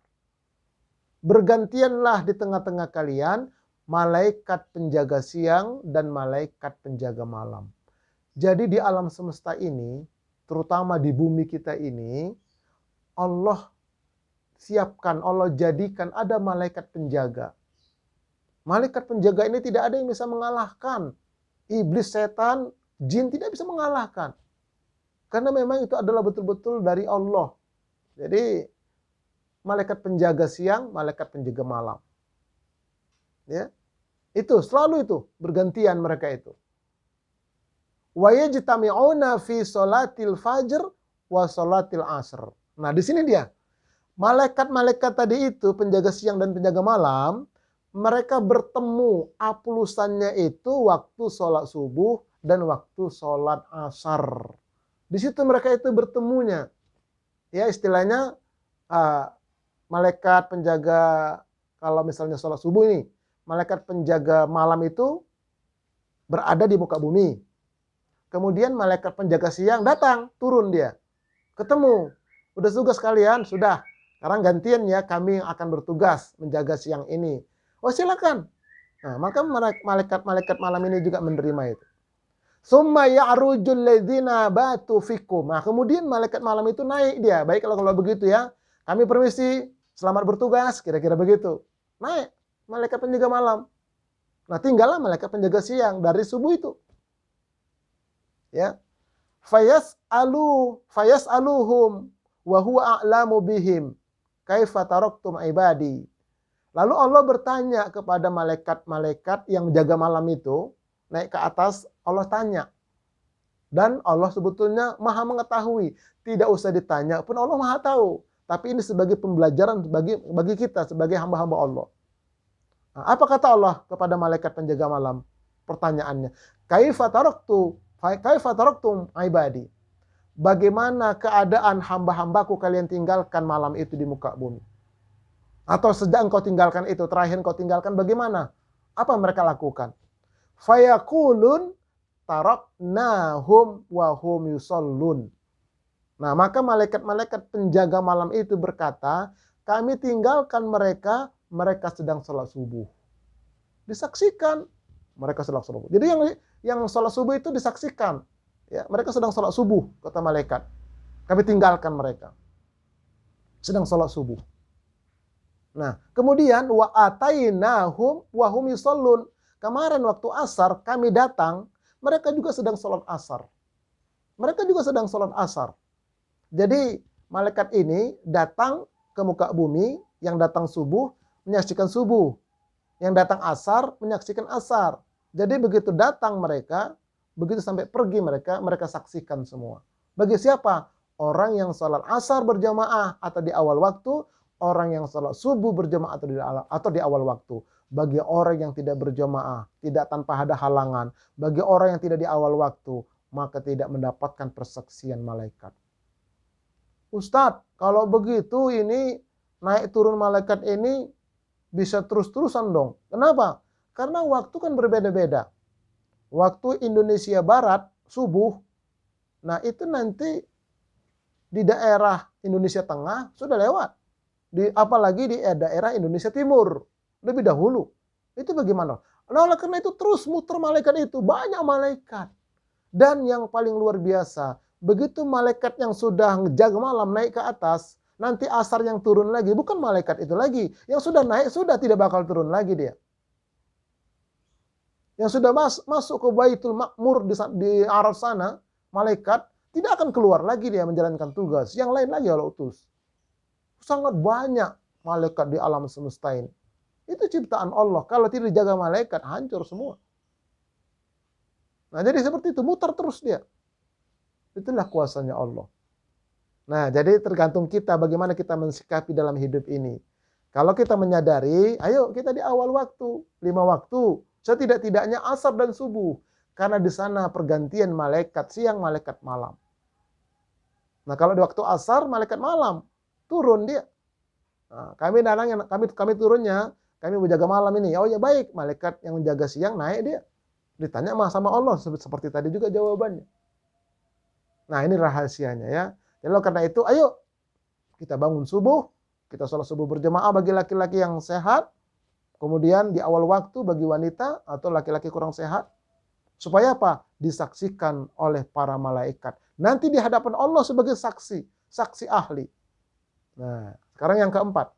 Bergantianlah di tengah-tengah kalian malaikat penjaga siang dan malaikat penjaga malam. Jadi di alam semesta ini, terutama di bumi kita ini, Allah siapkan, Allah jadikan ada malaikat penjaga. Malaikat penjaga ini tidak ada yang bisa mengalahkan. Iblis, setan, jin tidak bisa mengalahkan. Karena memang itu adalah betul-betul dari Allah. Jadi malaikat penjaga siang, malaikat penjaga malam. Ya. Itu selalu itu bergantian mereka itu. Wa yajtami'una fi sholatil fajr wa sholatil asr. Nah, di sini dia. Malaikat-malaikat tadi itu penjaga siang dan penjaga malam, mereka bertemu aplusannya itu waktu sholat subuh dan waktu sholat asar. Di situ mereka itu bertemunya. Ya, istilahnya malaikat penjaga kalau misalnya sholat subuh ini, malaikat penjaga malam itu berada di muka bumi. Kemudian malaikat penjaga siang datang, turun dia. Ketemu. Udah tugas kalian? Sudah. Sekarang gantian ya, kami yang akan bertugas menjaga siang ini. Oh silakan. Nah, maka malaikat-malaikat malam ini juga menerima itu. Summa ya'rujul ladzina batu fikum. Nah, kemudian malaikat malam itu naik dia. Baik kalau begitu ya. Kami permisi, selamat bertugas, kira-kira begitu. Naik malaikat penjaga malam. Nah, tinggallah malaikat penjaga siang dari subuh itu. Ya. Fayas'aluhum wa huwa a'lamu bihim. Kaifa taraktum ibadi. Lalu Allah bertanya kepada malaikat-malaikat yang jaga malam itu, naik ke atas, Allah tanya. Dan Allah sebetulnya maha mengetahui. Tidak usah ditanya pun Allah maha tahu. Tapi ini sebagai pembelajaran bagi kita sebagai hamba-hamba Allah. Nah, apa kata Allah kepada malaikat penjaga malam? Pertanyaannya, kaifa taraktum ibadi? Bagaimana keadaan hamba-hambaku kalian tinggalkan malam itu di muka bumi? Atau sejak engkau tinggalkan itu, terakhir engkau tinggalkan bagaimana? Apa mereka lakukan? Fayaqulun taraknahum wa hum yusallun. Nah, maka malaikat-malaikat penjaga malam itu berkata, kami tinggalkan mereka, mereka sedang sholat subuh. Disaksikan, mereka sedang sholat subuh. Jadi yang sholat subuh itu disaksikan. Ya, mereka sedang sholat subuh, kata malaikat. Kami tinggalkan mereka. Sedang sholat subuh. Nah, kemudian wa atainahum wa hum yusallun. Kemarin waktu asar kami datang, mereka juga sedang sholat asar. Mereka juga sedang sholat asar. Jadi malaikat ini datang ke muka bumi, yang datang subuh menyaksikan subuh, yang datang asar menyaksikan asar. Jadi begitu datang mereka, begitu sampai pergi mereka saksikan semua. Bagi siapa? Orang yang sholat asar berjamaah atau di awal waktu, orang yang sholat subuh berjamaah atau di awal waktu. Bagi orang yang tidak berjamaah, tidak tanpa ada halangan, bagi orang yang tidak di awal waktu, maka tidak mendapatkan persaksian malaikat. Ustadz, kalau begitu ini naik turun malaikat ini bisa terus-terusan dong. Kenapa? Karena waktu kan berbeda-beda. Waktu Indonesia Barat, subuh, nah itu nanti di daerah Indonesia Tengah sudah lewat. Apalagi di daerah Indonesia Timur, lebih dahulu. Itu bagaimana? Nah, oleh karena itu terus muter malaikat itu, banyak malaikat. Dan yang paling luar biasa, begitu malaikat yang sudah ngejaga malam naik ke atas, nanti asar yang turun lagi, bukan malaikat itu lagi. Yang sudah naik, sudah tidak bakal turun lagi dia. Yang sudah masuk ke Baitul Ma'mur di Arab sana, malaikat tidak akan keluar lagi dia menjalankan tugas. Yang lain lagi Allah utus. Sangat banyak malaikat di alam semesta ini. Itu ciptaan Allah. Kalau tidak dijaga malaikat, hancur semua. Nah, jadi seperti itu, muter terus dia. Itulah kuasanya Allah. Nah, jadi tergantung kita bagaimana kita mensikapi dalam hidup ini. Kalau kita menyadari, ayo kita di awal waktu, 5 waktu, setidak-tidaknya asar dan subuh. Karena di sana pergantian malaikat siang, malaikat malam. Nah, kalau di waktu asar, malaikat malam, turun dia. Nah, kami turunnya, kami menjaga malam ini. Oh ya baik, malaikat yang menjaga siang naik dia. Ditanya sama Allah, seperti tadi juga jawabannya. Nah, ini rahasianya ya. Jadi karena itu, ayo kita bangun subuh, kita sholat subuh berjamaah bagi laki-laki yang sehat, kemudian di awal waktu bagi wanita atau laki-laki kurang sehat, supaya apa? Disaksikan oleh para malaikat. Nanti di hadapan Allah sebagai saksi ahli. Nah, sekarang yang keempat,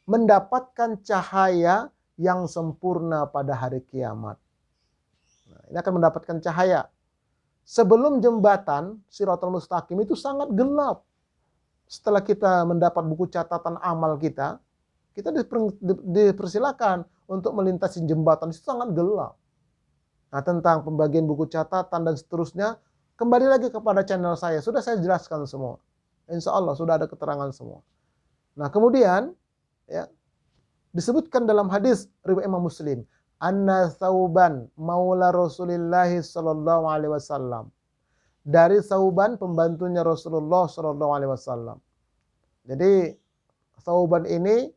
mendapatkan cahaya yang sempurna pada hari kiamat. Nah, ini akan mendapatkan cahaya. Sebelum jembatan Shiratal Mustaqim itu sangat gelap. Setelah kita mendapat buku catatan amal kita dipersilakan untuk melintasi jembatan itu sangat gelap. Nah, tentang pembagian buku catatan dan seterusnya, kembali lagi kepada channel saya. Sudah saya jelaskan semua. Insya Allah sudah ada keterangan semua. Nah, kemudian ya, disebutkan dalam hadis riwayat Imam Muslim, anna Thauban maula Rasulillah sallallahu alaihi wasallam. Dari Thauban pembantunya Rasulullah sallallahu alaihi wasallam. Jadi Thauban ini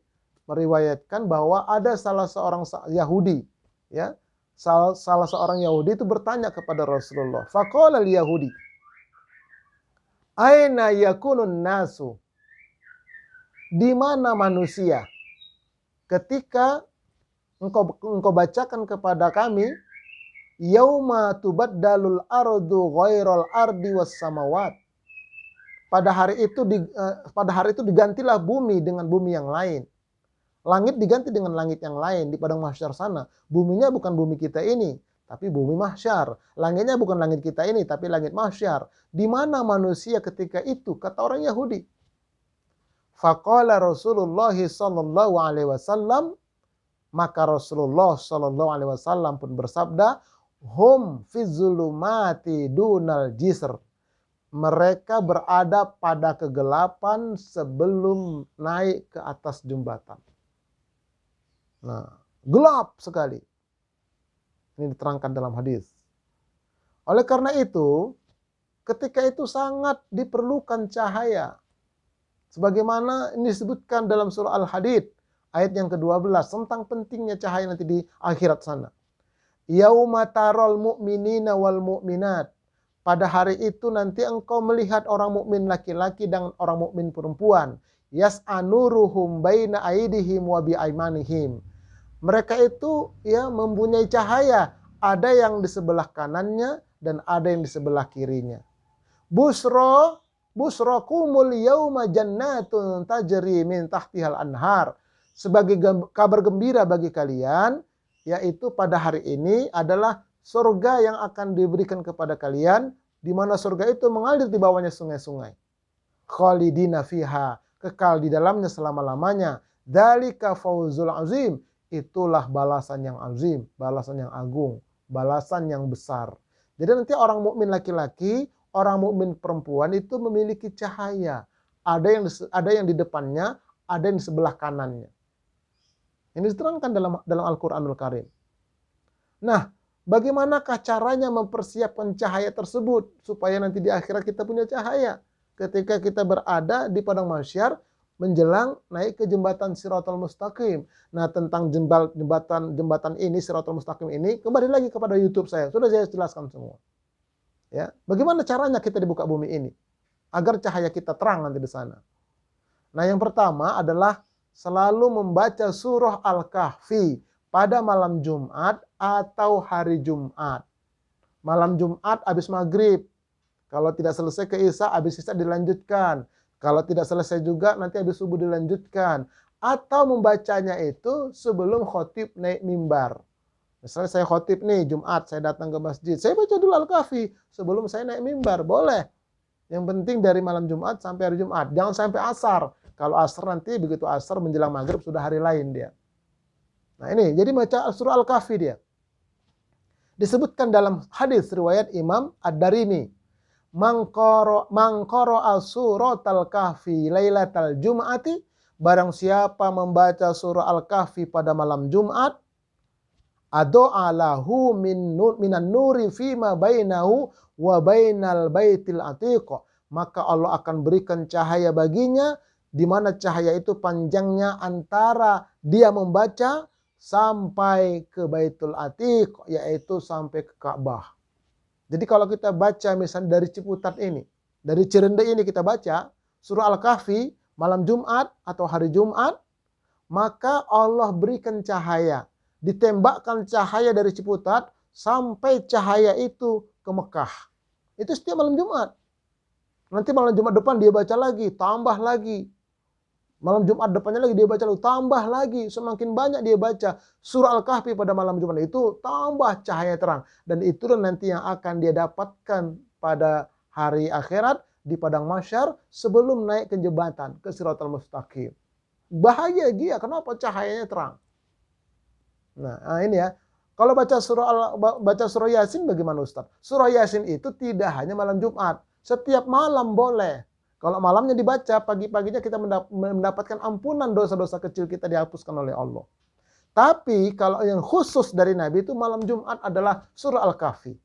meriwayatkan bahwa ada salah seorang Yahudi, ya, salah seorang Yahudi itu bertanya kepada Rasulullah. Faqala al-Yahudi, aina yakunun nasu? Di mana manusia? Ketika engkau bacakan kepada kami, yauma tubaddalul ardu ghairal ardi was samawat. Pada hari itu digantilah bumi dengan bumi yang lain. Langit diganti dengan langit yang lain di padang mahsyar sana. Buminya bukan bumi kita ini, tapi bumi mahsyar. Langitnya bukan langit kita ini, tapi langit mahsyar. Di mana manusia ketika itu? Kata orang Yahudi. Faqala Rasulullah sallallahu alaihi wasallam, maka Rasulullah sallallahu alaihi wasallam pun bersabda, hum fi zulumati dunal jisr. Mereka berada pada kegelapan sebelum naik ke atas jembatan. Nah, gelap sekali. Ini diterangkan dalam hadis. Oleh karena itu, ketika itu sangat diperlukan cahaya. Sebagaimana ini disebutkan dalam surah Al-Hadid, ayat yang ke-12, tentang pentingnya cahaya nanti di akhirat sana. Yauma taral mu'minina wal mu'minat. Pada hari itu nanti engkau melihat orang mukmin laki-laki dan orang mukmin perempuan. Yas'anuruhum baina aidihim wa bi'aimanihim. Mereka itu ya mempunyai cahaya, ada yang di sebelah kanannya dan ada yang di sebelah kirinya. Busrakumul yauma jannatun tajri min tahtihal anhar. Sebagai kabar gembira bagi kalian, yaitu pada hari ini adalah surga yang akan diberikan kepada kalian, di mana surga itu mengalir di bawahnya sungai-sungai. Khalidina fiha, kekal di dalamnya selama-lamanya. Dzalika fawzul azim, itulah balasan yang azim, balasan yang agung, balasan yang besar. Jadi nanti orang mukmin laki-laki, orang mukmin perempuan itu memiliki cahaya. Ada yang di depannya, ada yang di sebelah kanannya. Ini diterangkan dalam Al-Qur'anul Karim. Nah, bagaimanakah caranya mempersiapkan cahaya tersebut supaya nanti di akhirat kita punya cahaya ketika kita berada di padang mahsyar menjelang naik ke jembatan Shiratal Mustaqim. Nah, tentang jembatan ini, Shiratal Mustaqim ini, kembali lagi kepada YouTube saya. Sudah saya jelaskan semua. Ya, bagaimana caranya kita dibuka bumi ini agar cahaya kita terang nanti di sana. Nah, yang pertama adalah selalu membaca surah Al-Kahfi pada malam Jumat atau hari Jumat. Malam Jumat habis maghrib. Kalau tidak selesai ke Isya, habis Isya dilanjutkan. Kalau tidak selesai juga, nanti habis subuh dilanjutkan. Atau membacanya itu sebelum khotib naik mimbar. Misalnya saya khotib nih, Jumat, saya datang ke masjid. Saya baca dulu Al-Kahfi sebelum saya naik mimbar. Boleh. Yang penting dari malam Jumat sampai hari Jumat. Jangan sampai asar. Kalau asar nanti begitu asar menjelang maghrib sudah hari lain dia. Nah ini, jadi baca surah Al-Kahfi dia. Disebutkan dalam hadis riwayat Imam Ad-Darimi. Mangkoro surat Al-Kahfi lailatal Jum'ati. Barang siapa membaca surah Al-Kahfi pada malam Jumat. Ado'alahu minan nuri fima bainahu wa bainal baitil atiq. Maka Allah akan berikan cahaya baginya, di mana cahaya itu panjangnya antara dia membaca sampai ke Baitul Atiq, yaitu sampai ke Ka'bah. Jadi kalau kita baca misalnya dari Ciputat ini, dari Cirende ini kita baca surah Al-Kahfi malam Jumat atau hari Jumat, maka Allah berikan cahaya. Ditembakkan cahaya dari Ciputat sampai cahaya itu ke Mekah. Itu setiap malam Jumat. Nanti malam Jumat depan dia baca lagi, tambah lagi. Malam Jumat depannya lagi dia baca lagi, tambah lagi. Semakin banyak dia baca surah Al-Kahfi pada malam Jumat itu, tambah cahaya terang. Dan itulah nanti yang akan dia dapatkan pada hari akhirat di padang mahsyar sebelum naik ke jembatan, ke Shiratal Mustaqim. Bahagia dia, kenapa cahayanya terang? Nah ini ya. Kalau baca surah Yasin bagaimana Ustaz? Surah Yasin itu tidak hanya malam Jumat. Setiap malam boleh. Kalau malamnya dibaca, pagi-paginya kita mendapatkan ampunan dosa-dosa kecil kita dihapuskan oleh Allah. Tapi kalau yang khusus dari Nabi itu malam Jumat adalah surah Al-Kahfi.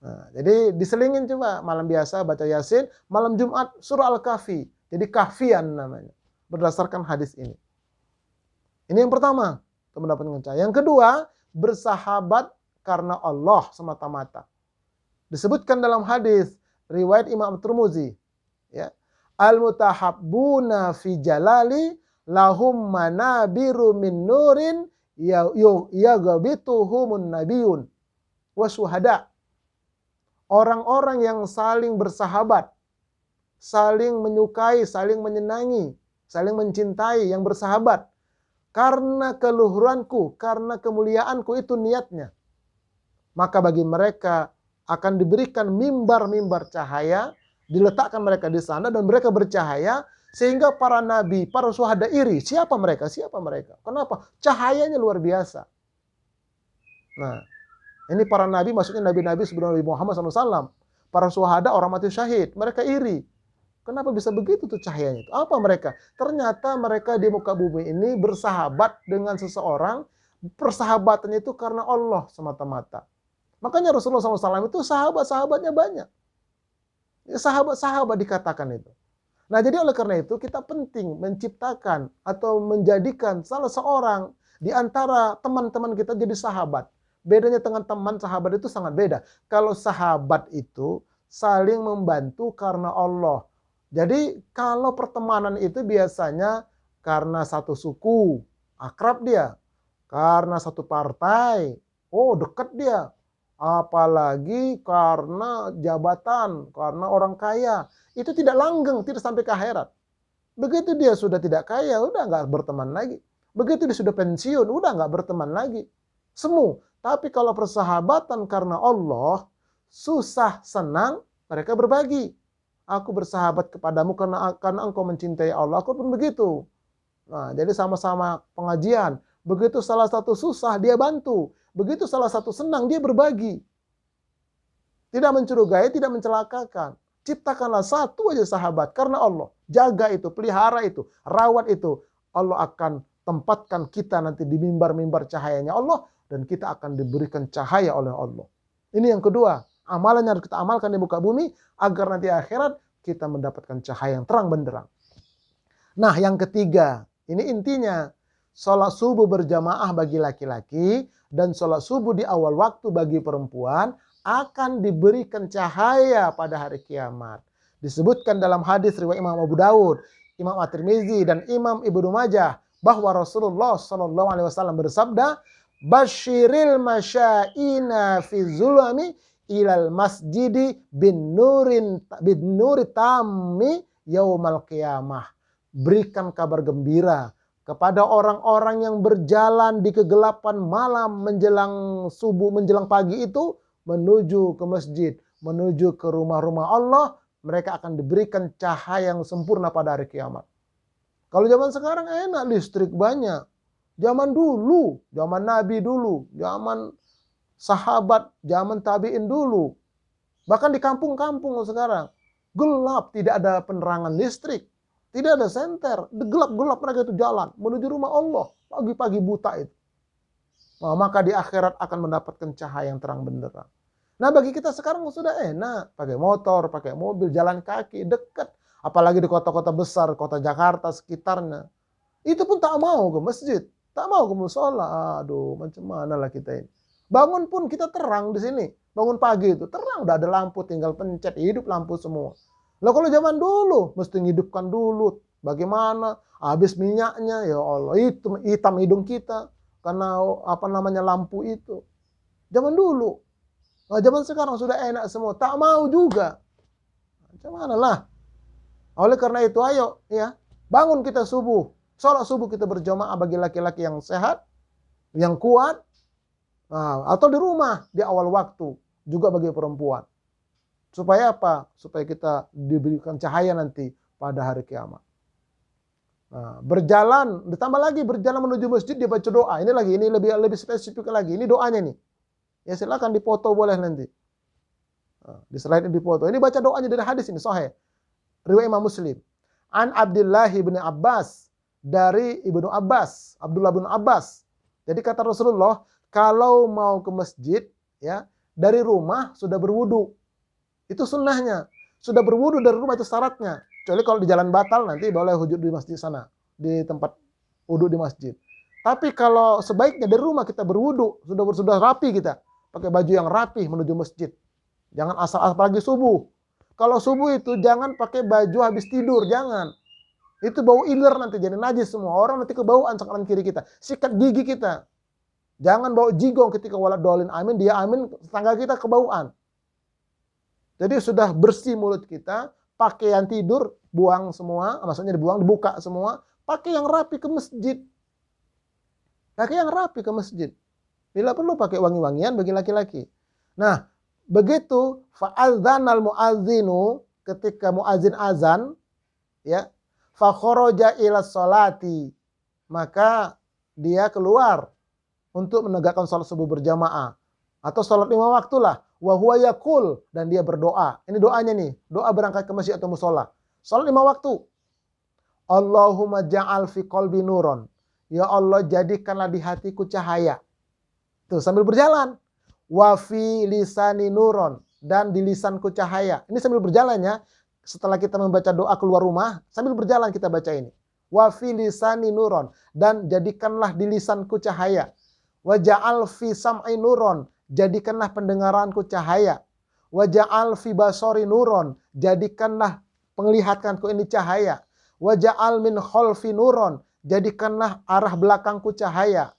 Nah, jadi diselingin coba, malam biasa baca Yasin, malam Jumat surah Al-Kahfi. Jadi kahfian namanya, berdasarkan hadis ini. Ini yang pertama, untuk mendapatkan cahaya. Yang kedua, bersahabat karena Allah semata-mata. Disebutkan dalam hadis riwayat Imam Tirmizi, ya. Al-mutahabbuna fi jalali lahum manabiru min nurin yaghbituhumun nabiyun wa syuhada. Orang-orang yang saling bersahabat, saling menyukai, saling menyenangi, saling mencintai, yang bersahabat. Karena keluhuranku, karena kemuliaanku, itu niatnya. Maka bagi mereka akan diberikan mimbar-mimbar cahaya, diletakkan mereka di sana dan mereka bercahaya, sehingga para nabi, para syuhada iri. Siapa mereka? Siapa mereka? Kenapa? Cahayanya luar biasa. Nah, ini para nabi, maksudnya nabi-nabi sebelum Nabi Muhammad SAW. Para syuhada, orang mati syahid, mereka iri. Kenapa bisa begitu tuh cahayanya itu? Apa mereka? Ternyata mereka di muka bumi ini bersahabat dengan seseorang. Persahabatannya itu karena Allah semata-mata. Makanya Rasulullah SAW itu sahabat-sahabatnya banyak. Sahabat-sahabat dikatakan itu. Nah, jadi oleh karena itu kita penting menciptakan atau menjadikan salah seorang di antara teman-teman kita jadi sahabat. Bedanya dengan teman, sahabat itu sangat beda. Kalau sahabat itu saling membantu karena Allah. Jadi kalau pertemanan itu biasanya karena satu suku, akrab dia. Karena satu partai, oh dekat dia. Apalagi karena jabatan, karena orang kaya. Itu tidak langgeng, tidak sampai ke akhirat. Begitu dia sudah tidak kaya, udah nggak berteman lagi. Begitu dia sudah pensiun, udah nggak berteman lagi. Semu. Tapi kalau persahabatan karena Allah, susah, senang, mereka berbagi. Aku bersahabat kepadamu karena engkau mencintai Allah. Aku pun begitu. Nah, jadi sama-sama pengajian. Begitu salah satu susah, dia bantu. Begitu salah satu senang, dia berbagi. Tidak mencurigai, tidak mencelakakan. Ciptakanlah satu aja sahabat karena Allah. Jaga itu, pelihara itu, rawat itu. Allah akan tempatkan kita nanti di mimbar-mimbar cahayanya Allah. Dan kita akan diberikan cahaya oleh Allah. Ini yang kedua. Amalan yang harus kita amalkan di muka bumi agar nanti akhirat kita mendapatkan cahaya yang terang benderang. Nah, yang ketiga, ini intinya, sholat subuh berjamaah bagi laki-laki dan sholat subuh di awal waktu bagi perempuan akan diberikan cahaya pada hari kiamat. Disebutkan dalam hadis riwayat Imam Abu Dawud, Imam At-Tirmizi dan Imam Ibnu Majah bahwa Rasulullah SAW bersabda, "Basyiril masyaina fi zulami ilal masjidi bin nuri tammi yaumal qiyamah." Berikan kabar gembira kepada orang-orang yang berjalan di kegelapan malam menjelang subuh, menjelang pagi itu menuju ke masjid, menuju ke rumah-rumah Allah, mereka akan diberikan cahaya yang sempurna pada hari kiamat. Kalau zaman sekarang enak, listrik banyak. Zaman dulu, zaman Nabi dulu, zaman sahabat, zaman tabi'in dulu. Bahkan di kampung-kampung sekarang. Gelap, tidak ada penerangan listrik. Tidak ada senter. Gelap-gelap mereka itu jalan menuju rumah Allah. Pagi-pagi buta itu. Nah, maka di akhirat akan mendapatkan cahaya yang terang benderang. Nah, bagi kita sekarang sudah enak. Pakai motor, pakai mobil, jalan kaki, dekat. Apalagi di kota-kota besar, kota Jakarta, sekitarnya. Itu pun tak mau ke masjid. Tak mau ke musola. Aduh, macam mana lah kita ini. Bangun pun kita terang di sini. Bangun pagi itu terang, udah ada lampu, tinggal pencet, hidup lampu semua. Lah kalau zaman dulu mesti ngidupkan dulu. Bagaimana? Habis minyaknya, ya Allah, hitam hidung kita karena lampu itu. Zaman dulu. Nah, zaman sekarang sudah enak semua, tak mau juga. Macam mana lah? Oleh karena itu ayo ya, bangun kita subuh. Sholat subuh kita berjamaah bagi laki-laki yang sehat, yang kuat. Nah, atau di rumah di awal waktu juga bagi perempuan. Supaya apa? Supaya kita diberikan cahaya nanti pada hari kiamat. Nah, berjalan, ditambah lagi berjalan menuju masjid dia baca doa. Ini lebih spesifik lagi. Ini doanya nih. Ya silakan dipoto boleh nanti. Nah, di slide dipoto. Ini baca doanya dari hadis ini sahih. Riwayat Imam Muslim. An Abdullah bin Abbas, dari Ibnu Abbas, Abdullah bin Abbas. Jadi kata Rasulullah, kalau mau ke masjid ya, dari rumah sudah berwudu. Itu sunnahnya. Sudah berwudu dari rumah itu syaratnya. Kecuali kalau di jalan batal nanti boleh hujud di masjid sana, di tempat wudu di masjid. Tapi kalau sebaiknya dari rumah kita berwudu, sudah rapi kita, pakai baju yang rapi menuju masjid. Jangan asal-asal pagi subuh. Kalau subuh itu jangan pakai baju habis tidur, jangan. Itu bau iler nanti jadi najis semua. Orang nanti kebauan kanan kiri kita. Sikat gigi kita. Jangan bawa jigong ketika wala dolin amin, dia amin, tetangga kita kebauan. Jadi sudah bersih mulut kita, pakaian tidur, buang semua, maksudnya dibuang, dibuka semua, pakai yang rapi ke masjid. Pakai yang rapi ke masjid. Bila perlu pakai wangi-wangian bagi laki-laki. Nah, begitu fa'adzanal mu'adzinu, ketika mu'adzin azan, ya, fa kharaja ila sholati, maka dia keluar untuk menegakkan sholat subuh berjamaah atau sholat 5 waktu lah. Wa huwa yaqul, dan dia berdoa. Ini doanya nih, doa berangkat ke masjid atau musola. Sholat 5 waktu. Allahumma ja'al fi qalbi nuron. Ya Allah, jadikanlah di hatiku cahaya. Tuh sambil berjalan. Wa fi lisani nuron, dan di lisanku cahaya. Ini sambil berjalan ya. Setelah kita membaca doa keluar rumah, sambil berjalan kita baca ini. Wa fi lisani nuron, dan jadikanlah di lisanku cahaya. Wa ja'al fi sam'i nuron, jadikanlah pendengaranku cahaya. Wa ja'al fi basari nuron, jadikanlah penglihatanku ini cahaya. Wa ja'al min khalfi nuron, jadikanlah arah belakangku cahaya.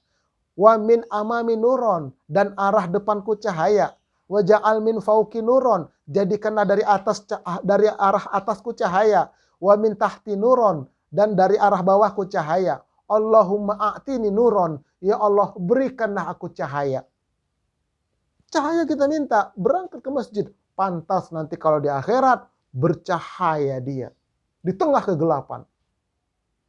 Wa min amami nuron, dan arah depanku cahaya. Wa ja'al min fauqi nuron, jadikanlah dari arah atasku cahaya. Wa min tahti nuron, dan dari arah bawahku cahaya. Allahumma a'tini nuron, ya Allah berikanlah aku cahaya. Cahaya kita minta, berangkat ke masjid. Pantas nanti kalau di akhirat bercahaya dia. Di tengah kegelapan.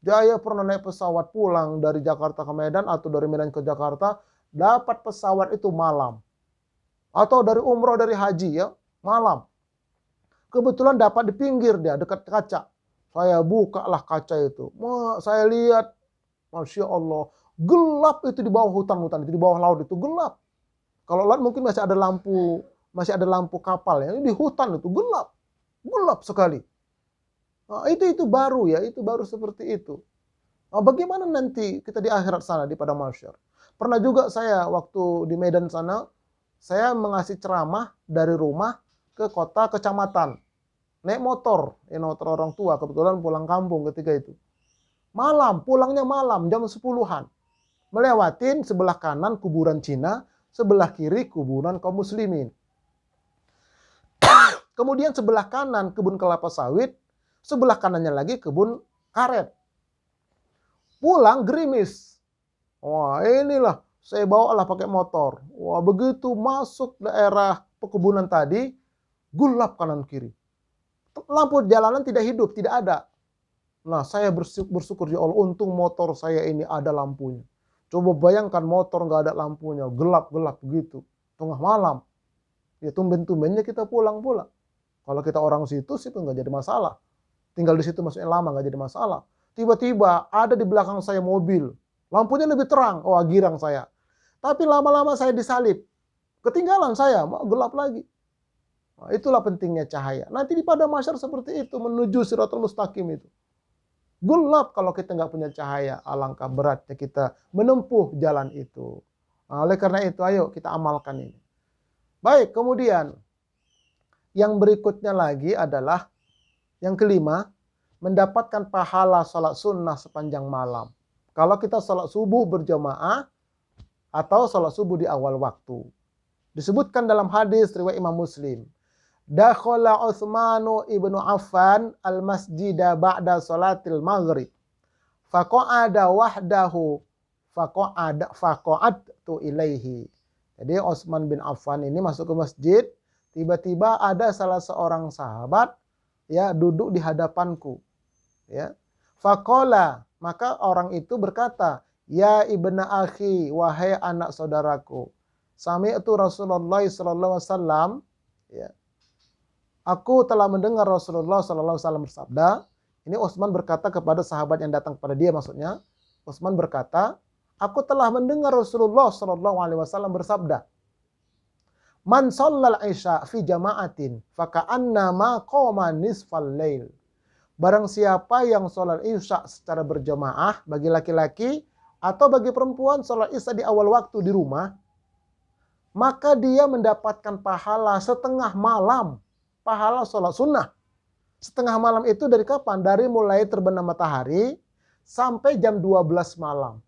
Jaya pernah naik pesawat pulang dari Jakarta ke Medan atau dari Medan ke Jakarta, dapat pesawat itu malam. Atau dari umroh, dari haji ya, malam. Kebetulan dapat di pinggir dia, dekat kaca. Saya bukalah kaca itu. Saya lihat, Masya Allah, gelap itu di bawah hutan-hutan, itu di bawah laut itu gelap. Kalau laut mungkin masih ada lampu kapal ya. Ini di hutan itu gelap sekali. Nah, itu baru ya, itu baru seperti itu. Nah, bagaimana nanti kita di akhirat sana di padang mahsyar? Pernah juga saya waktu di Medan sana, saya mengasih ceramah dari rumah ke kota kecamatan. Naik motor, motor orang tua, kebetulan pulang kampung ketika itu. Malam, pulangnya malam, jam 10-an. Melewatin sebelah kanan kuburan Cina, sebelah kiri kuburan kaum muslimin. Kemudian sebelah kanan kebun kelapa sawit, sebelah kanannya lagi kebun karet. Pulang gerimis. Wah, inilah saya bawalah pakai motor. Wah, begitu masuk daerah perkebunan tadi, gelap kanan kiri. Lampu jalanan tidak hidup, tidak ada. Nah, saya bersyukur ya Allah, untung motor saya ini ada lampunya. Coba bayangkan motor nggak ada lampunya, gelap-gelap begitu, tengah malam. Ya tumben-tumbennya kita pulang. Kalau kita orang situ sih nggak jadi masalah. Tinggal di situ maksudnya lama nggak jadi masalah. Tiba-tiba ada di belakang saya mobil, lampunya lebih terang, wah girang saya. Tapi lama-lama saya disalip, ketinggalan saya, gelap lagi. Nah, itulah pentingnya cahaya. Nanti di padang mahsyar seperti itu, menuju Shiratal Mustaqim itu. Gelap kalau kita nggak punya cahaya, alangkah beratnya kita menempuh jalan itu. Nah, oleh karena itu, ayo kita amalkan ini. Baik, kemudian yang berikutnya lagi adalah yang kelima, mendapatkan pahala sholat sunnah sepanjang malam. Kalau kita sholat subuh berjamaah atau sholat subuh di awal waktu. Disebutkan dalam hadis riwayat Imam Muslim. Dakhala Utsmanu ibnu Affan al-masjida ba'da salatil maghrib. Faqa'ada wahdahu faqa'adtu ilaihi. Jadi Utsman bin Affan ini masuk ke masjid, tiba-tiba ada salah seorang sahabat ya duduk di hadapanku. Ya. Faqala, maka orang itu berkata, "Ya ibna akhi, wahai anak saudaraku. Sami'tu Rasulullah sallallahu alaihi wasallam, ya. Aku telah mendengar Rasulullah sallallahu alaihi wasallam bersabda." Ini Utsman berkata kepada sahabat yang datang kepada dia maksudnya. Utsman berkata, "Aku telah mendengar Rasulullah sallallahu alaihi wasallam bersabda, Man shallal isya fi jama'atin faka'anna ma qama nisfal lail." Barang siapa yang sholat isya secara berjamaah bagi laki-laki, atau bagi perempuan sholat isya di awal waktu di rumah, maka dia mendapatkan pahala setengah malam, pahala sholat sunnah. Setengah malam itu dari kapan? Dari mulai terbenam matahari sampai jam 12 malam.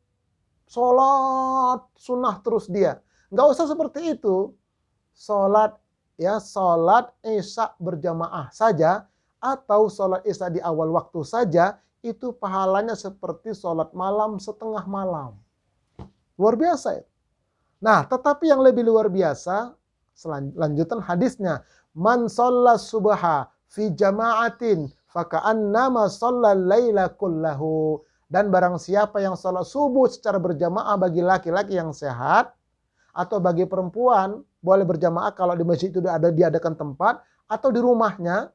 Sholat sunnah terus dia. Nggak usah seperti itu. Sholat isya berjamaah saja atau sholat isya di awal waktu saja, itu pahalanya seperti sholat malam setengah malam. Luar biasa ya. Nah, tetapi yang lebih luar biasa, lanjutan hadisnya, man shalla subha fi jama'atin faka'annama shallal laila kullahu. Dan barang siapa yang sholat subuh secara berjamaah bagi laki-laki yang sehat, atau bagi perempuan boleh berjamaah kalau di masjid itu diadakan tempat, atau di rumahnya,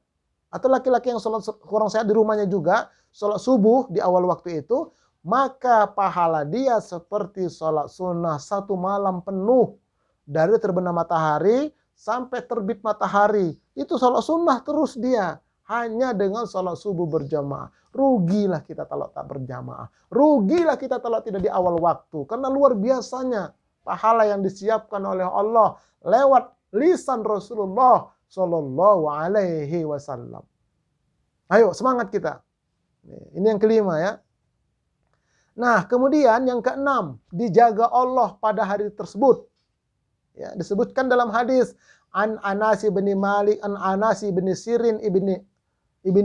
atau laki-laki yang sholat kurang sehat di rumahnya juga, sholat subuh di awal waktu itu, maka pahala dia seperti sholat sunnah satu malam penuh. Dari terbenam matahari sampai terbit matahari. Itu sholat sunnah terus dia. Hanya dengan sholat subuh berjamaah. Rugilah kita kalau tak berjamaah. Rugilah kita kalau tidak di awal waktu. Karena luar biasanya pahala yang disiapkan oleh Allah lewat lisan Rasulullah Sallallahu Alaihi Wasallam. Ayo semangat kita. Ini yang kelima ya. Nah kemudian yang keenam, dijaga Allah pada hari tersebut. Ya, disebutkan dalam hadis an Anas bin Malik an Anas bin Sirin ibni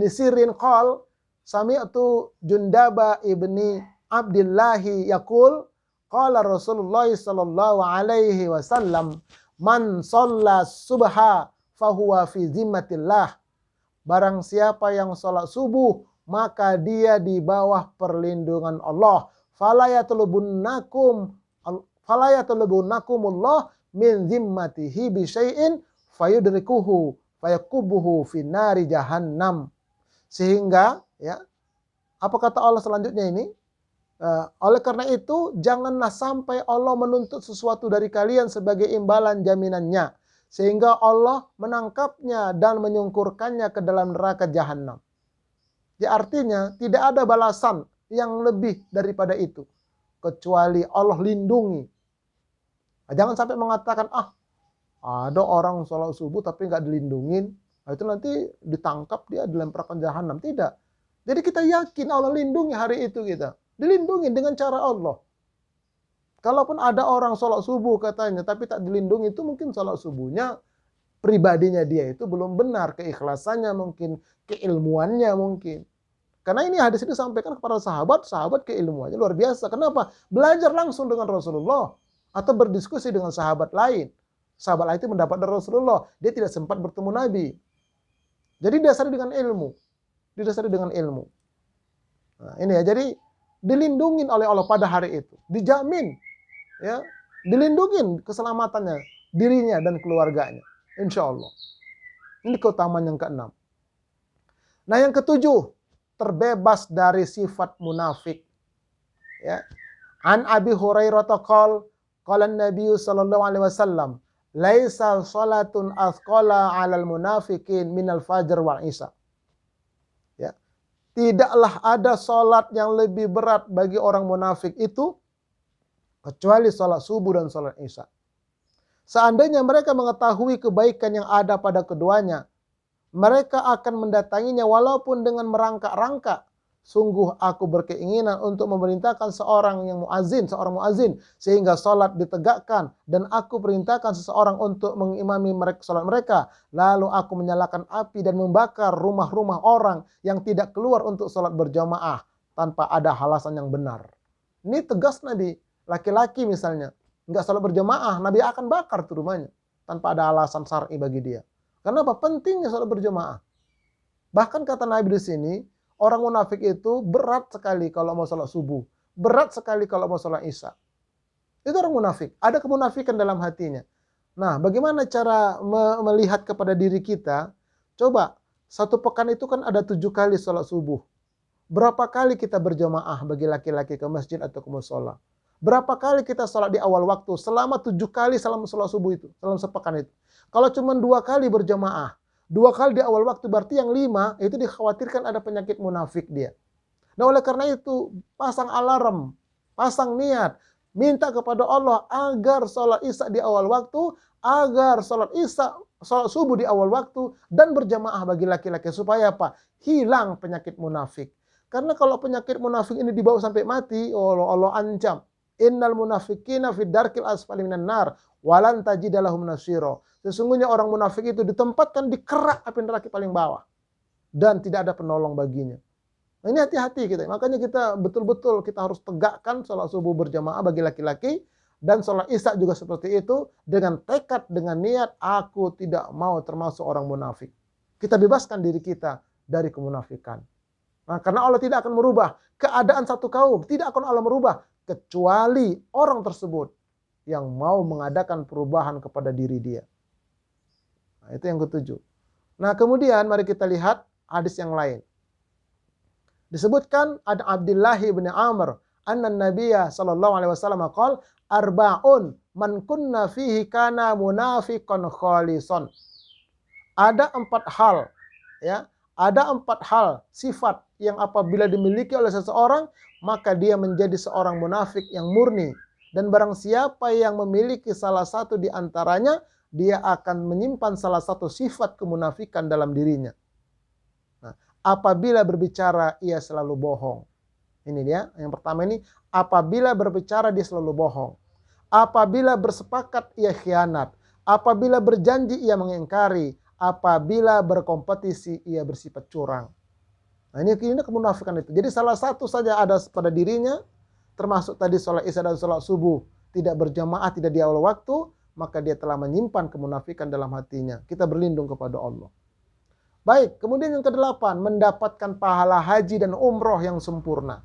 Sirin qol sami'tu Jundaba ibni Abdillahi yaqul qala Rasulullah sallallahu alaihi wasallam man shalla subha fahuwa fi zimmatillah. Barang siapa yang sholat subuh maka dia di bawah perlindungan Allah. Fala yatlubunakumullah min zimmatihi bi syai'in fayudrikuhu fayakubuhu fi nari jahannam. Sehingga ya, apa kata Allah selanjutnya ini? Oleh karena itu janganlah sampai Allah menuntut sesuatu dari kalian sebagai imbalan jaminannya, sehingga Allah menangkapnya dan menyungkurkannya ke dalam neraka jahanam. Ya, artinya tidak ada balasan yang lebih daripada itu kecuali Allah lindungi. Jangan sampai mengatakan ada orang sholat subuh tapi nggak dilindungin, itu nanti ditangkap dia dilemparkan jahanam. Tidak. Jadi kita yakin Allah lindungi hari itu kita. Dilindungi dengan cara Allah. Kalaupun ada orang sholat subuh katanya tapi tak dilindungi, itu mungkin sholat subuhnya pribadinya dia itu belum benar, keikhlasannya mungkin, keilmuannya mungkin. Karena ini hadis itu disampaikan kepada sahabat keilmuannya luar biasa. Kenapa? Belajar langsung dengan Rasulullah atau berdiskusi dengan sahabat lain. Sahabat lain itu mendapat dari Rasulullah. Dia tidak sempat bertemu Nabi. Jadi didasari dengan ilmu. Nah, ini ya, jadi dilindungin oleh Allah pada hari itu. Dijamin. Ya, dilindungin keselamatannya, dirinya dan keluarganya. Insya Allah. Ini keutamaan yang keenam. Nah yang ketujuh, terbebas dari sifat munafik. Ya. An Abi Hurairah qala Nabi sallallahu alaihi wasallam, laisa salatun asqala 'alal munafiqin minal fajr wal isya. Ya. Tidaklah ada salat yang lebih berat bagi orang munafik itu kecuali salat subuh dan salat isya. Seandainya mereka mengetahui kebaikan yang ada pada keduanya, mereka akan mendatanginya walaupun dengan merangkak-rangkak. Sungguh aku berkeinginan untuk memerintahkan seorang muazin, sehingga salat ditegakkan, dan aku perintahkan seseorang untuk mengimami salat mereka. Lalu aku menyalakan api dan membakar rumah-rumah orang yang tidak keluar untuk salat berjamaah tanpa ada alasan yang benar. Ini tegas Nabi. Laki-laki misalnya nggak salat berjamaah, Nabi akan bakar tuh rumahnya tanpa ada alasan syar'i bagi dia. Kenapa? Pentingnya salat berjamaah. Bahkan kata Nabi di sini, orang munafik itu berat sekali kalau mau salat subuh, berat sekali kalau mau salat isya. Itu orang munafik, ada kemunafikan dalam hatinya. Nah, bagaimana cara melihat kepada diri kita? Coba, satu pekan itu kan ada 7 kali salat subuh. Berapa kali kita berjamaah bagi laki-laki ke masjid atau ke mushola? Berapa kali kita sholat di awal waktu? Selama 7 kali selama sholat subuh itu, dalam sepekan itu. Kalau cuma 2 kali berjamaah, 2 kali di awal waktu, berarti yang 5 itu dikhawatirkan ada penyakit munafik dia. Nah oleh karena itu pasang alarm. Pasang niat. Minta kepada Allah agar sholat isya di awal waktu, agar sholat subuh di awal waktu, dan berjamaah bagi laki-laki. Supaya apa? Hilang penyakit munafik. Karena kalau penyakit munafik ini dibawa sampai mati, Allah ancam. Innal munafikina fid darkil asfali minan nar walan tajida lahum nasira. Sesungguhnya orang munafik itu ditempatkan di kerak api neraka paling bawah dan tidak ada penolong baginya. Nah, ini hati-hati kita. Makanya kita betul-betul kita harus tegakkan sholat subuh berjamaah bagi laki-laki dan sholat isya juga seperti itu dengan tekad, dengan niat aku tidak mau termasuk orang munafik. Kita bebaskan diri kita dari kemunafikan. Nah, karena Allah tidak akan merubah keadaan satu kaum, tidak akan Allah merubah kecuali orang tersebut yang mau mengadakan perubahan kepada diri dia. Nah, itu yang ketujuh. Nah, kemudian mari kita lihat hadis yang lain. Disebutkan ada Abdullah bin Amr, anna Nabiyya sallallahu alaihi wasallam qala arba'un man kunna fihi kana munafiqan khalisan. Ada 4 hal, ya. Ada 4 hal sifat yang apabila dimiliki oleh seseorang, maka dia menjadi seorang munafik yang murni. Dan barang siapa yang memiliki salah satu di antaranya, dia akan menyimpan salah satu sifat kemunafikan dalam dirinya. Nah, apabila berbicara, ia selalu bohong. Ini dia, yang pertama ini, apabila berbicara dia selalu bohong. Apabila bersepakat, ia khianat. Apabila berjanji, ia mengingkari. Apabila berkompetisi, ia bersifat curang. Nah, ini kemunafikan itu. Jadi salah satu saja ada pada dirinya, termasuk tadi sholat isya dan sholat subuh, tidak berjamaah, tidak di awal waktu, maka dia telah menyimpan kemunafikan dalam hatinya. Kita berlindung kepada Allah. Baik, kemudian yang ke-8, mendapatkan pahala haji dan umroh yang sempurna.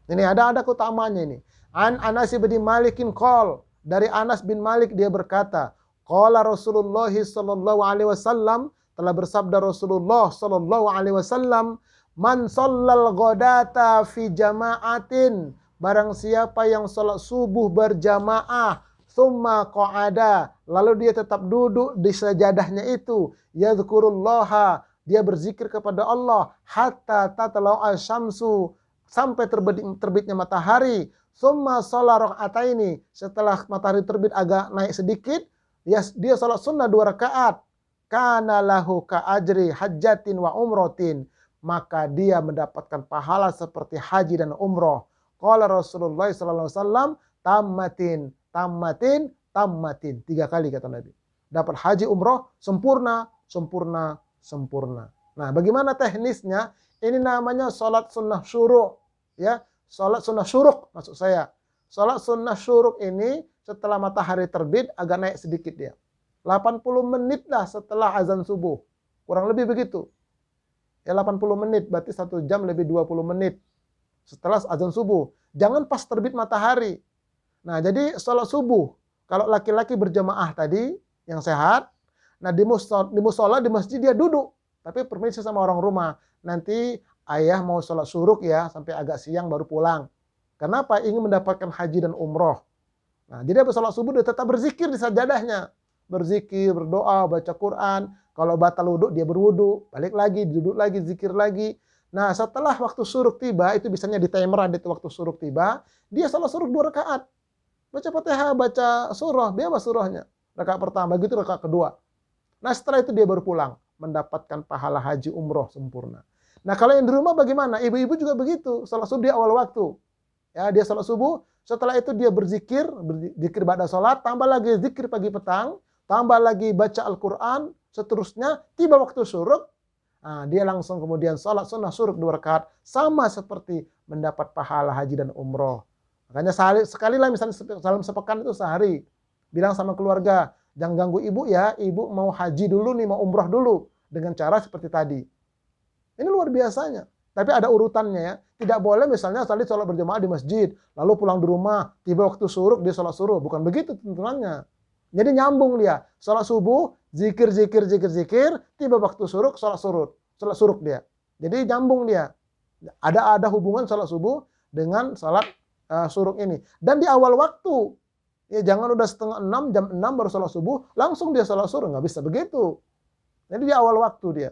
Ini ada keutamaannya ini. An Anas bin Malikin qol, dari Anas bin Malik dia berkata, qala Rasulullah sallallahu alaihi wasallam, telah bersabda Rasulullah sallallahu alaihi wasallam, man shallal ghadata fi jama'atin, barang siapa yang salat subuh berjamaah, thumma qa'ada, lalu dia tetap duduk di sajadahnya itu, yadhkurullaha, dia berzikir kepada Allah, hatta tatlau asyamsu, sampai terbitnya matahari, thumma shalla raka'ataini, setelah matahari terbit agak naik sedikit, dia salat sunnah 2 rakaat, kana lahu ka ajri hajjatin wa umrotin, maka dia mendapatkan pahala seperti haji dan umroh. Qala Rasulullah sallallahu alaihi wasallam, tammatin 3 kali kata Nabi. Dapat haji umroh sempurna. Nah, bagaimana teknisnya? Ini namanya salat sunnah syuruk, ya. Salat sunnah syuruk maksud saya. Salat sunnah syuruk ini setelah matahari terbit agak naik sedikit dia. 80 menit lah setelah azan subuh. Kurang lebih begitu. Ya 80 menit, berarti 1 jam lebih 20 menit setelah azan subuh. Jangan pas terbit matahari. Nah, jadi sholat subuh, kalau laki-laki berjamaah tadi, yang sehat, nah di musola, di masjid dia duduk. Tapi permisi sama orang rumah, nanti ayah mau sholat syuruk ya, sampai agak siang baru pulang. Kenapa? Ingin mendapatkan haji dan umroh. Nah, jadi habis sholat subuh dia tetap berzikir di sajadahnya. Berzikir, berdoa, baca Quran. Kalau batal wudhu, dia berwudhu. Balik lagi, duduk lagi, zikir lagi. Nah, setelah waktu syuruk tiba, itu biasanya di timer ada itu waktu syuruk tiba, dia sholat syuruk 2 rakaat. Baca Fatihah, baca surah, bebas surahnya. Rakaat pertama, begitu rakaat kedua. Nah, setelah itu dia baru pulang, mendapatkan pahala haji umroh sempurna. Nah, kalau yang di rumah bagaimana? Ibu-ibu juga begitu, sholat subuh di awal waktu. Ya, dia sholat subuh, setelah itu dia berzikir ba'da sholat, tambah lagi zikir pagi petang, tambah lagi baca Al-Quran, seterusnya tiba waktu syuruk, nah, dia langsung kemudian sholat sunnah syuruk 2 rakaat, sama seperti mendapat pahala haji dan umroh. Makanya sekali lah misalnya dalam sepekan itu sehari, bilang sama keluarga, jangan ganggu ibu ya, ibu mau haji dulu nih, mau umroh dulu, dengan cara seperti tadi. Ini luar biasanya. Tapi ada urutannya ya. Tidak boleh misalnya tadi sholat berjamaah di masjid, lalu pulang di rumah, tiba waktu syuruk dia sholat syuruk. Bukan begitu tuntunannya. Jadi nyambung dia. Sholat subuh, zikir, tiba waktu syuruk, sholat syuruk dia. Jadi nyambung dia. Ada hubungan sholat subuh dengan sholat syuruk ini. Dan di awal waktu, ya jangan udah setengah 6, jam 6 baru sholat subuh, langsung dia sholat syuruk. Nggak bisa begitu. Jadi di awal waktu dia.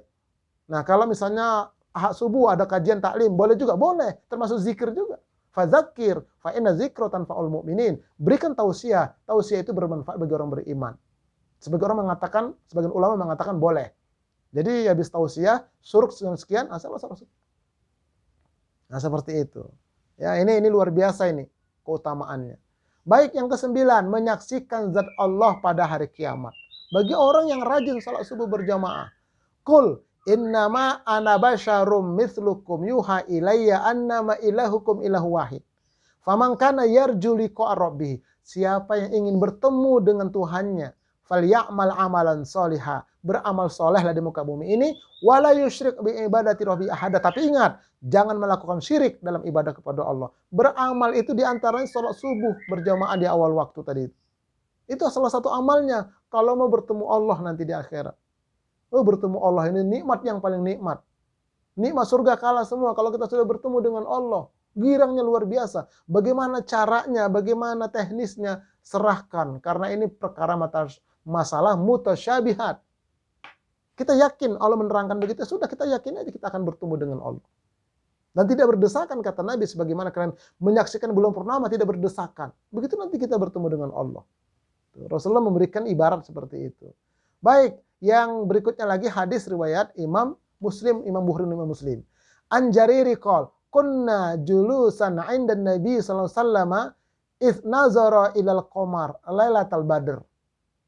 Nah, kalau misalnya ahad subuh ada kajian taklim, boleh juga, boleh, termasuk zikir juga. Fadzakir fa inna dzikra tanfa'ul mu'minin. Berikan tausiah. Tausiah itu bermanfaat bagi orang beriman. Sebagian orang mengatakan, sebagian ulama mengatakan boleh. Jadi habis tausiah, suruk sekian, asal. Nah, seperti itu. Ya, ini luar biasa ini keutamaannya. Baik, yang kesembilan, menyaksikan zat Allah pada hari kiamat. Bagi orang yang rajin salat subuh berjamaah. Qul innama ana basyarum mithlukum yuha ilayya annama ilahukum ilahu wahid. Faman kana yarju liqa'a rabbih. Siapa yang ingin bertemu dengan Tuhannya, falyamal amalan sholiha. Beramal solehlah di muka bumi ini, wala yusyrik bi ibadati rabbi ahada. Tapi ingat, jangan melakukan syirik dalam ibadah kepada Allah. Beramal itu diantaranya sholat subuh berjamaah di awal waktu tadi. Itu salah satu amalnya kalau mau bertemu Allah nanti di akhirat. Oh, bertemu Allah ini nikmat yang paling nikmat. Nikmat surga kalah semua kalau kita sudah bertemu dengan Allah. Girangnya luar biasa. Bagaimana caranya, bagaimana teknisnya, serahkan. Karena ini perkara masalah mutasyabihat. Kita yakin Allah menerangkan begitu, sudah kita yakin aja kita akan bertemu dengan Allah. Dan tidak berdesakan, kata Nabi, sebagaimana kalian menyaksikan bulan purnama tidak berdesakan. Begitu nanti kita bertemu dengan Allah. Rasulullah memberikan ibarat seperti itu. Baik, yang berikutnya lagi hadis riwayat Imam Muslim, Imam Bukhari, Imam Muslim. An Jariri qol, kunna julusan 'inda Nabi sallallahu alaihi wasallam idz nazara ilal qamar lailatal badr.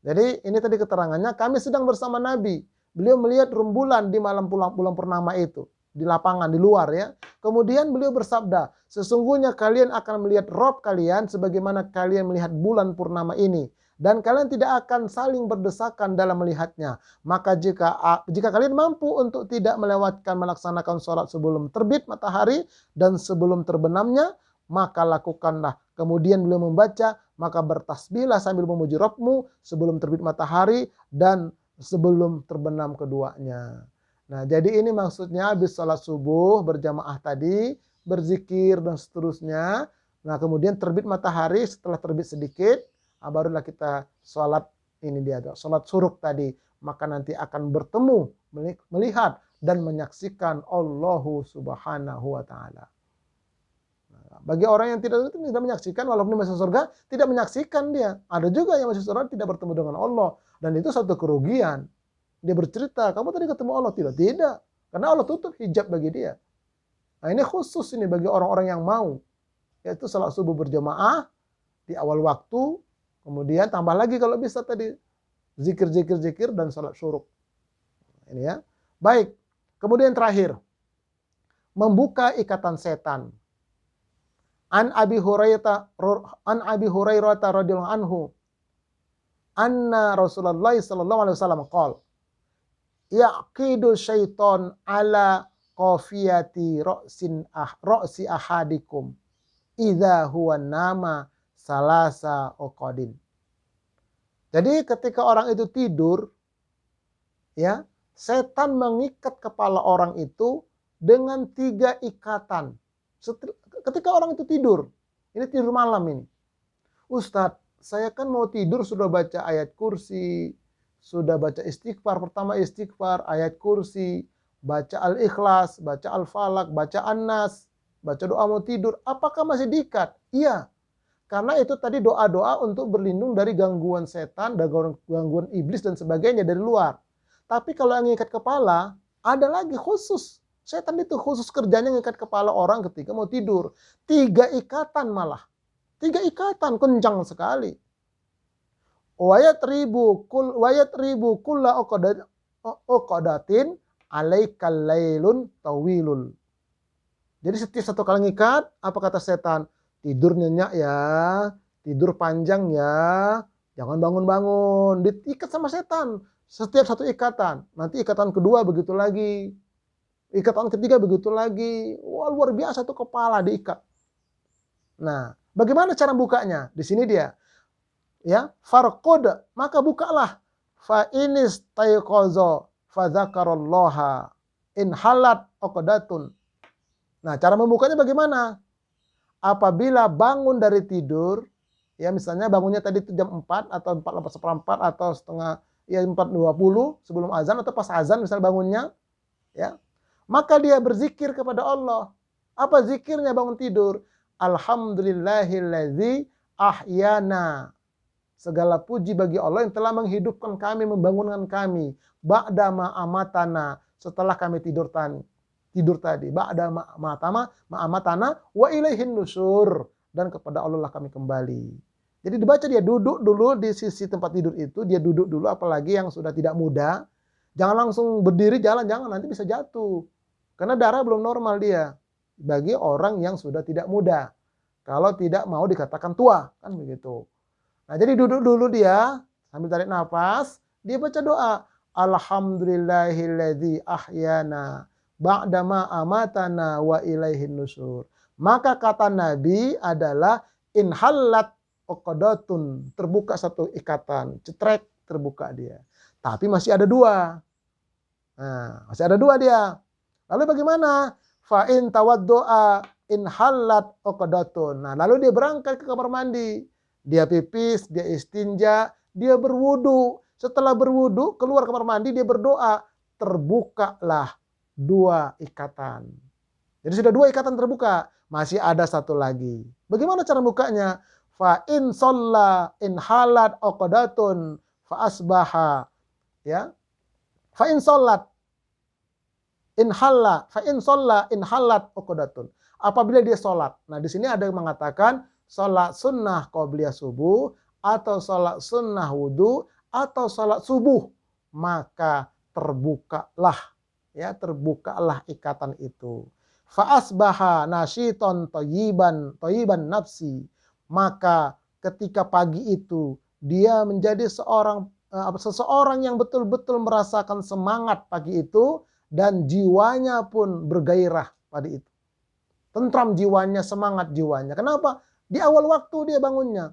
Jadi ini tadi keterangannya, kami sedang bersama Nabi. Beliau melihat rembulan di malam bulan purnama itu. Di lapangan, di luar ya. Kemudian beliau bersabda, sesungguhnya kalian akan melihat Rob kalian sebagaimana kalian melihat bulan purnama ini. Dan kalian tidak akan saling berdesakan dalam melihatnya. Maka jika kalian mampu untuk tidak melewatkan melaksanakan sholat sebelum terbit matahari dan sebelum terbenamnya, maka lakukanlah. Kemudian beliau membaca, maka bertasbihlah sambil memuji Rabbmu sebelum terbit matahari dan sebelum terbenam keduanya. Nah, jadi ini maksudnya habis sholat subuh berjamaah tadi, berzikir dan seterusnya. Nah, kemudian terbit matahari, setelah terbit sedikit, barulah kita sholat ini dia, sholat suruk tadi. Maka nanti akan bertemu, melihat dan menyaksikan Allahu Subhanahu wa Ta'ala. Bagi orang yang tidak menyaksikan, walaupun masuk surga, tidak menyaksikan dia. Ada juga yang masuk surga tidak bertemu dengan Allah. Dan itu satu kerugian. Dia bercerita, kamu tadi ketemu Allah. Tidak. Karena Allah tutup hijab bagi dia. Nah, ini khusus ini bagi orang-orang yang mau. Yaitu salat subuh berjamaah di awal waktu. Kemudian tambah lagi kalau bisa tadi. Zikir dan salat syuruk. Ini ya. Baik. Kemudian terakhir. Membuka ikatan setan. An Abi Hurairah radhiyallahu anhu anna Rasulullah sallallahu alaihi wasallam qala yaqidu syaiton ala qafiyati ra'si ahadikum idza huwa nama salasa uqadin. Jadi ketika orang itu tidur ya, setan mengikat kepala orang itu dengan 3 ikatan. Ketika orang itu tidur, ini tidur malam ini. Ustadz, saya kan mau tidur sudah baca ayat kursi, sudah baca istighfar, pertama istighfar, ayat kursi, baca al-ikhlas, baca al-falak, baca an-nas, baca doa mau tidur. Apakah masih diikat? Iya. Karena itu tadi doa-doa untuk berlindung dari gangguan setan, dari gangguan iblis dan sebagainya dari luar. Tapi kalau yang mengikat kepala, ada lagi khusus. Setan itu khusus kerjanya mengikat kepala orang ketika mau tidur. 3 ikatan malah. 3 ikatan kencang sekali. Wayat ribu kulla uqadatin alaikal lailun tawilul. Jadi setiap satu kali ngikat, apa kata setan? Tidur nyenyak ya, tidur panjang ya, jangan bangun-bangun. Diikat sama setan. Setiap satu ikatan. Nanti ikatan kedua begitu lagi. Ikatan ketiga begitu lagi. Wah, luar biasa tuh kepala diikat. Nah, bagaimana cara bukanya? Di sini dia. Ya, farqud, maka bukalah. Fa inis tayqaza fa dzakarallaha in halat uqdatun. Nah, cara membukanya bagaimana? Apabila bangun dari tidur, ya misalnya bangunnya tadi itu jam 4 atau 4:04 atau setengah ya 4:20 sebelum azan atau pas azan misal bangunnya, ya. Maka dia berzikir kepada Allah. Apa zikirnya bangun tidur? alhamdulillahilladzi ahyana. Segala puji bagi Allah yang telah menghidupkan kami, membangunkan kami. Ba'da ma amatana, setelah kami tidur tadi. Ba'da ma amatana wa ilaihin nusur, dan kepada Allah lah kami kembali. Jadi dibaca, dia duduk dulu di sisi tempat tidur itu, dia duduk dulu, apalagi yang sudah tidak muda. Jangan langsung berdiri jalan, jangan, nanti bisa jatuh. Karena darah belum normal dia. Bagi orang yang sudah tidak muda. Kalau tidak mau dikatakan tua, kan begitu. Nah, jadi duduk dulu dia, sambil tarik nafas, dia baca doa. Alhamdulillahilladzi ahyana ba'da ma amatana wa ilaihin nusur. Maka kata Nabi adalah inhallat uqdatun, terbuka satu ikatan, cetrek, terbuka dia. Tapi masih ada dua. Nah, masih ada dua dia. Lalu bagaimana? Fa in tawaddoa inhallat uqdatun. Nah, lalu dia berangkat ke kamar mandi. Dia pipis, dia istinja, dia berwudu. Setelah berwudu, keluar kamar mandi, dia berdoa. Terbukalah dua ikatan. Jadi sudah dua ikatan terbuka. Masih ada satu lagi. Bagaimana cara bukanya? Fa in shalla in halat uqdatun fa asbaha. Ya. Fa in shollat in halla, fa in shalla in halat uqdatun. Apabila dia sholat. Nah, di sini ada yang mengatakan sholat sunnah qobliyah subuh, atau sholat sunnah wudu, atau sholat subuh, maka terbukalah, ya, terbukalah ikatan itu. Fa'asbaha nasyiton thayyiban nafsi, maka ketika pagi itu dia menjadi seseorang yang betul-betul merasakan semangat pagi itu, dan jiwanya pun bergairah pagi itu. Tentram jiwanya, semangat jiwanya. Kenapa? Di awal waktu dia bangunnya.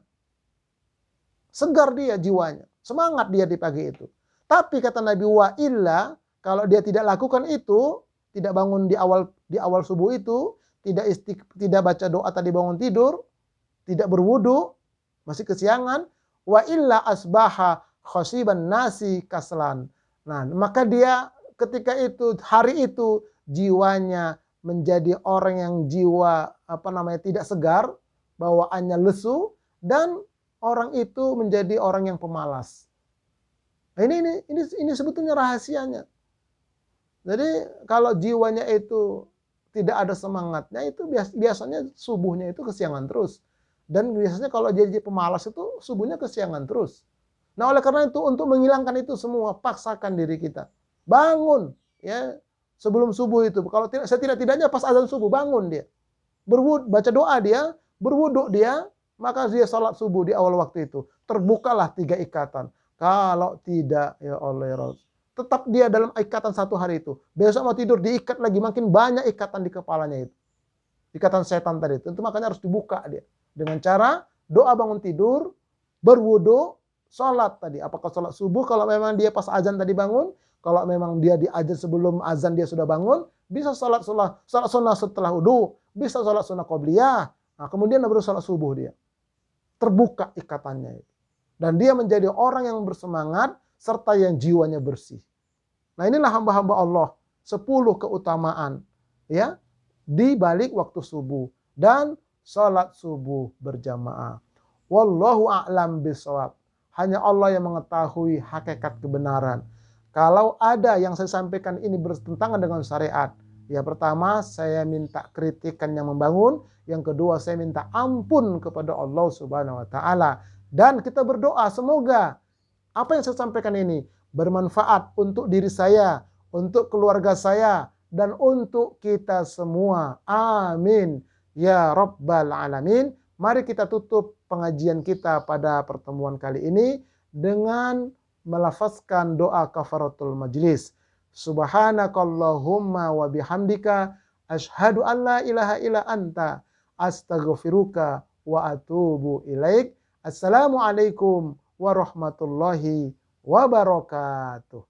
Segar dia jiwanya. Semangat dia di pagi itu. Tapi kata Nabi, wa illa, kalau dia tidak lakukan itu, tidak bangun di awal subuh itu, tidak baca doa tadi bangun tidur, tidak berwudu, masih kesiangan, wa illa asbaha khosiban nasi kaslan. Nah, maka dia ketika itu, hari itu, jiwanya menjadi orang yang jiwa tidak segar, bawaannya lesu, dan orang itu menjadi orang yang pemalas. Nah, ini sebetulnya rahasianya. Jadi kalau jiwanya itu tidak ada semangatnya, itu biasanya subuhnya itu kesiangan terus. Dan biasanya kalau jadi pemalas itu subuhnya kesiangan terus. Nah, oleh karena itu, untuk menghilangkan itu semua, paksakan diri kita. Bangun, ya, sebelum subuh itu. Kalau setidak-tidaknya pas azan subuh, bangun dia. Baca doa dia, berwuduk dia, maka dia sholat subuh di awal waktu itu. Terbukalah 3 ikatan. Kalau tidak, ya Allah, tetap dia dalam ikatan satu hari itu. Besok mau tidur diikat lagi, makin banyak ikatan di kepalanya itu. Ikatan setan tadi itu. Itu makanya harus dibuka dia. Dengan cara doa bangun tidur, berwuduk, sholat tadi. Apakah sholat subuh kalau memang dia pas azan tadi bangun, kalau memang dia di azan sebelum azan dia sudah bangun, bisa sholat sunnah setelah wudu, bisa sholat sunnah qobliyah. Nah, kemudian baru sholat subuh dia. Terbuka ikatannya itu. Dan dia menjadi orang yang bersemangat serta yang jiwanya bersih. Nah, inilah hamba-hamba Allah. 10 keutamaan, ya, di balik waktu subuh dan sholat subuh berjamaah. Wallahu a'lam bishawab. Hanya Allah yang mengetahui hakikat kebenaran. Kalau ada yang saya sampaikan ini bertentangan dengan syariat, ya, pertama saya minta kritikan yang membangun, yang kedua saya minta ampun kepada Allah Subhanahu wa taala, dan kita berdoa semoga apa yang saya sampaikan ini bermanfaat untuk diri saya, untuk keluarga saya, dan untuk kita semua. Amin ya rabbal alamin. Mari kita tutup pengajian kita pada pertemuan kali ini dengan melafazkan doa kafaratul majlis. Subhanakallahumma wa bihamdika asyhadu an la ilaha illa anta astaghfiruka wa atubu ilaik. Assalamualaikum warahmatullahi wabarakatuh.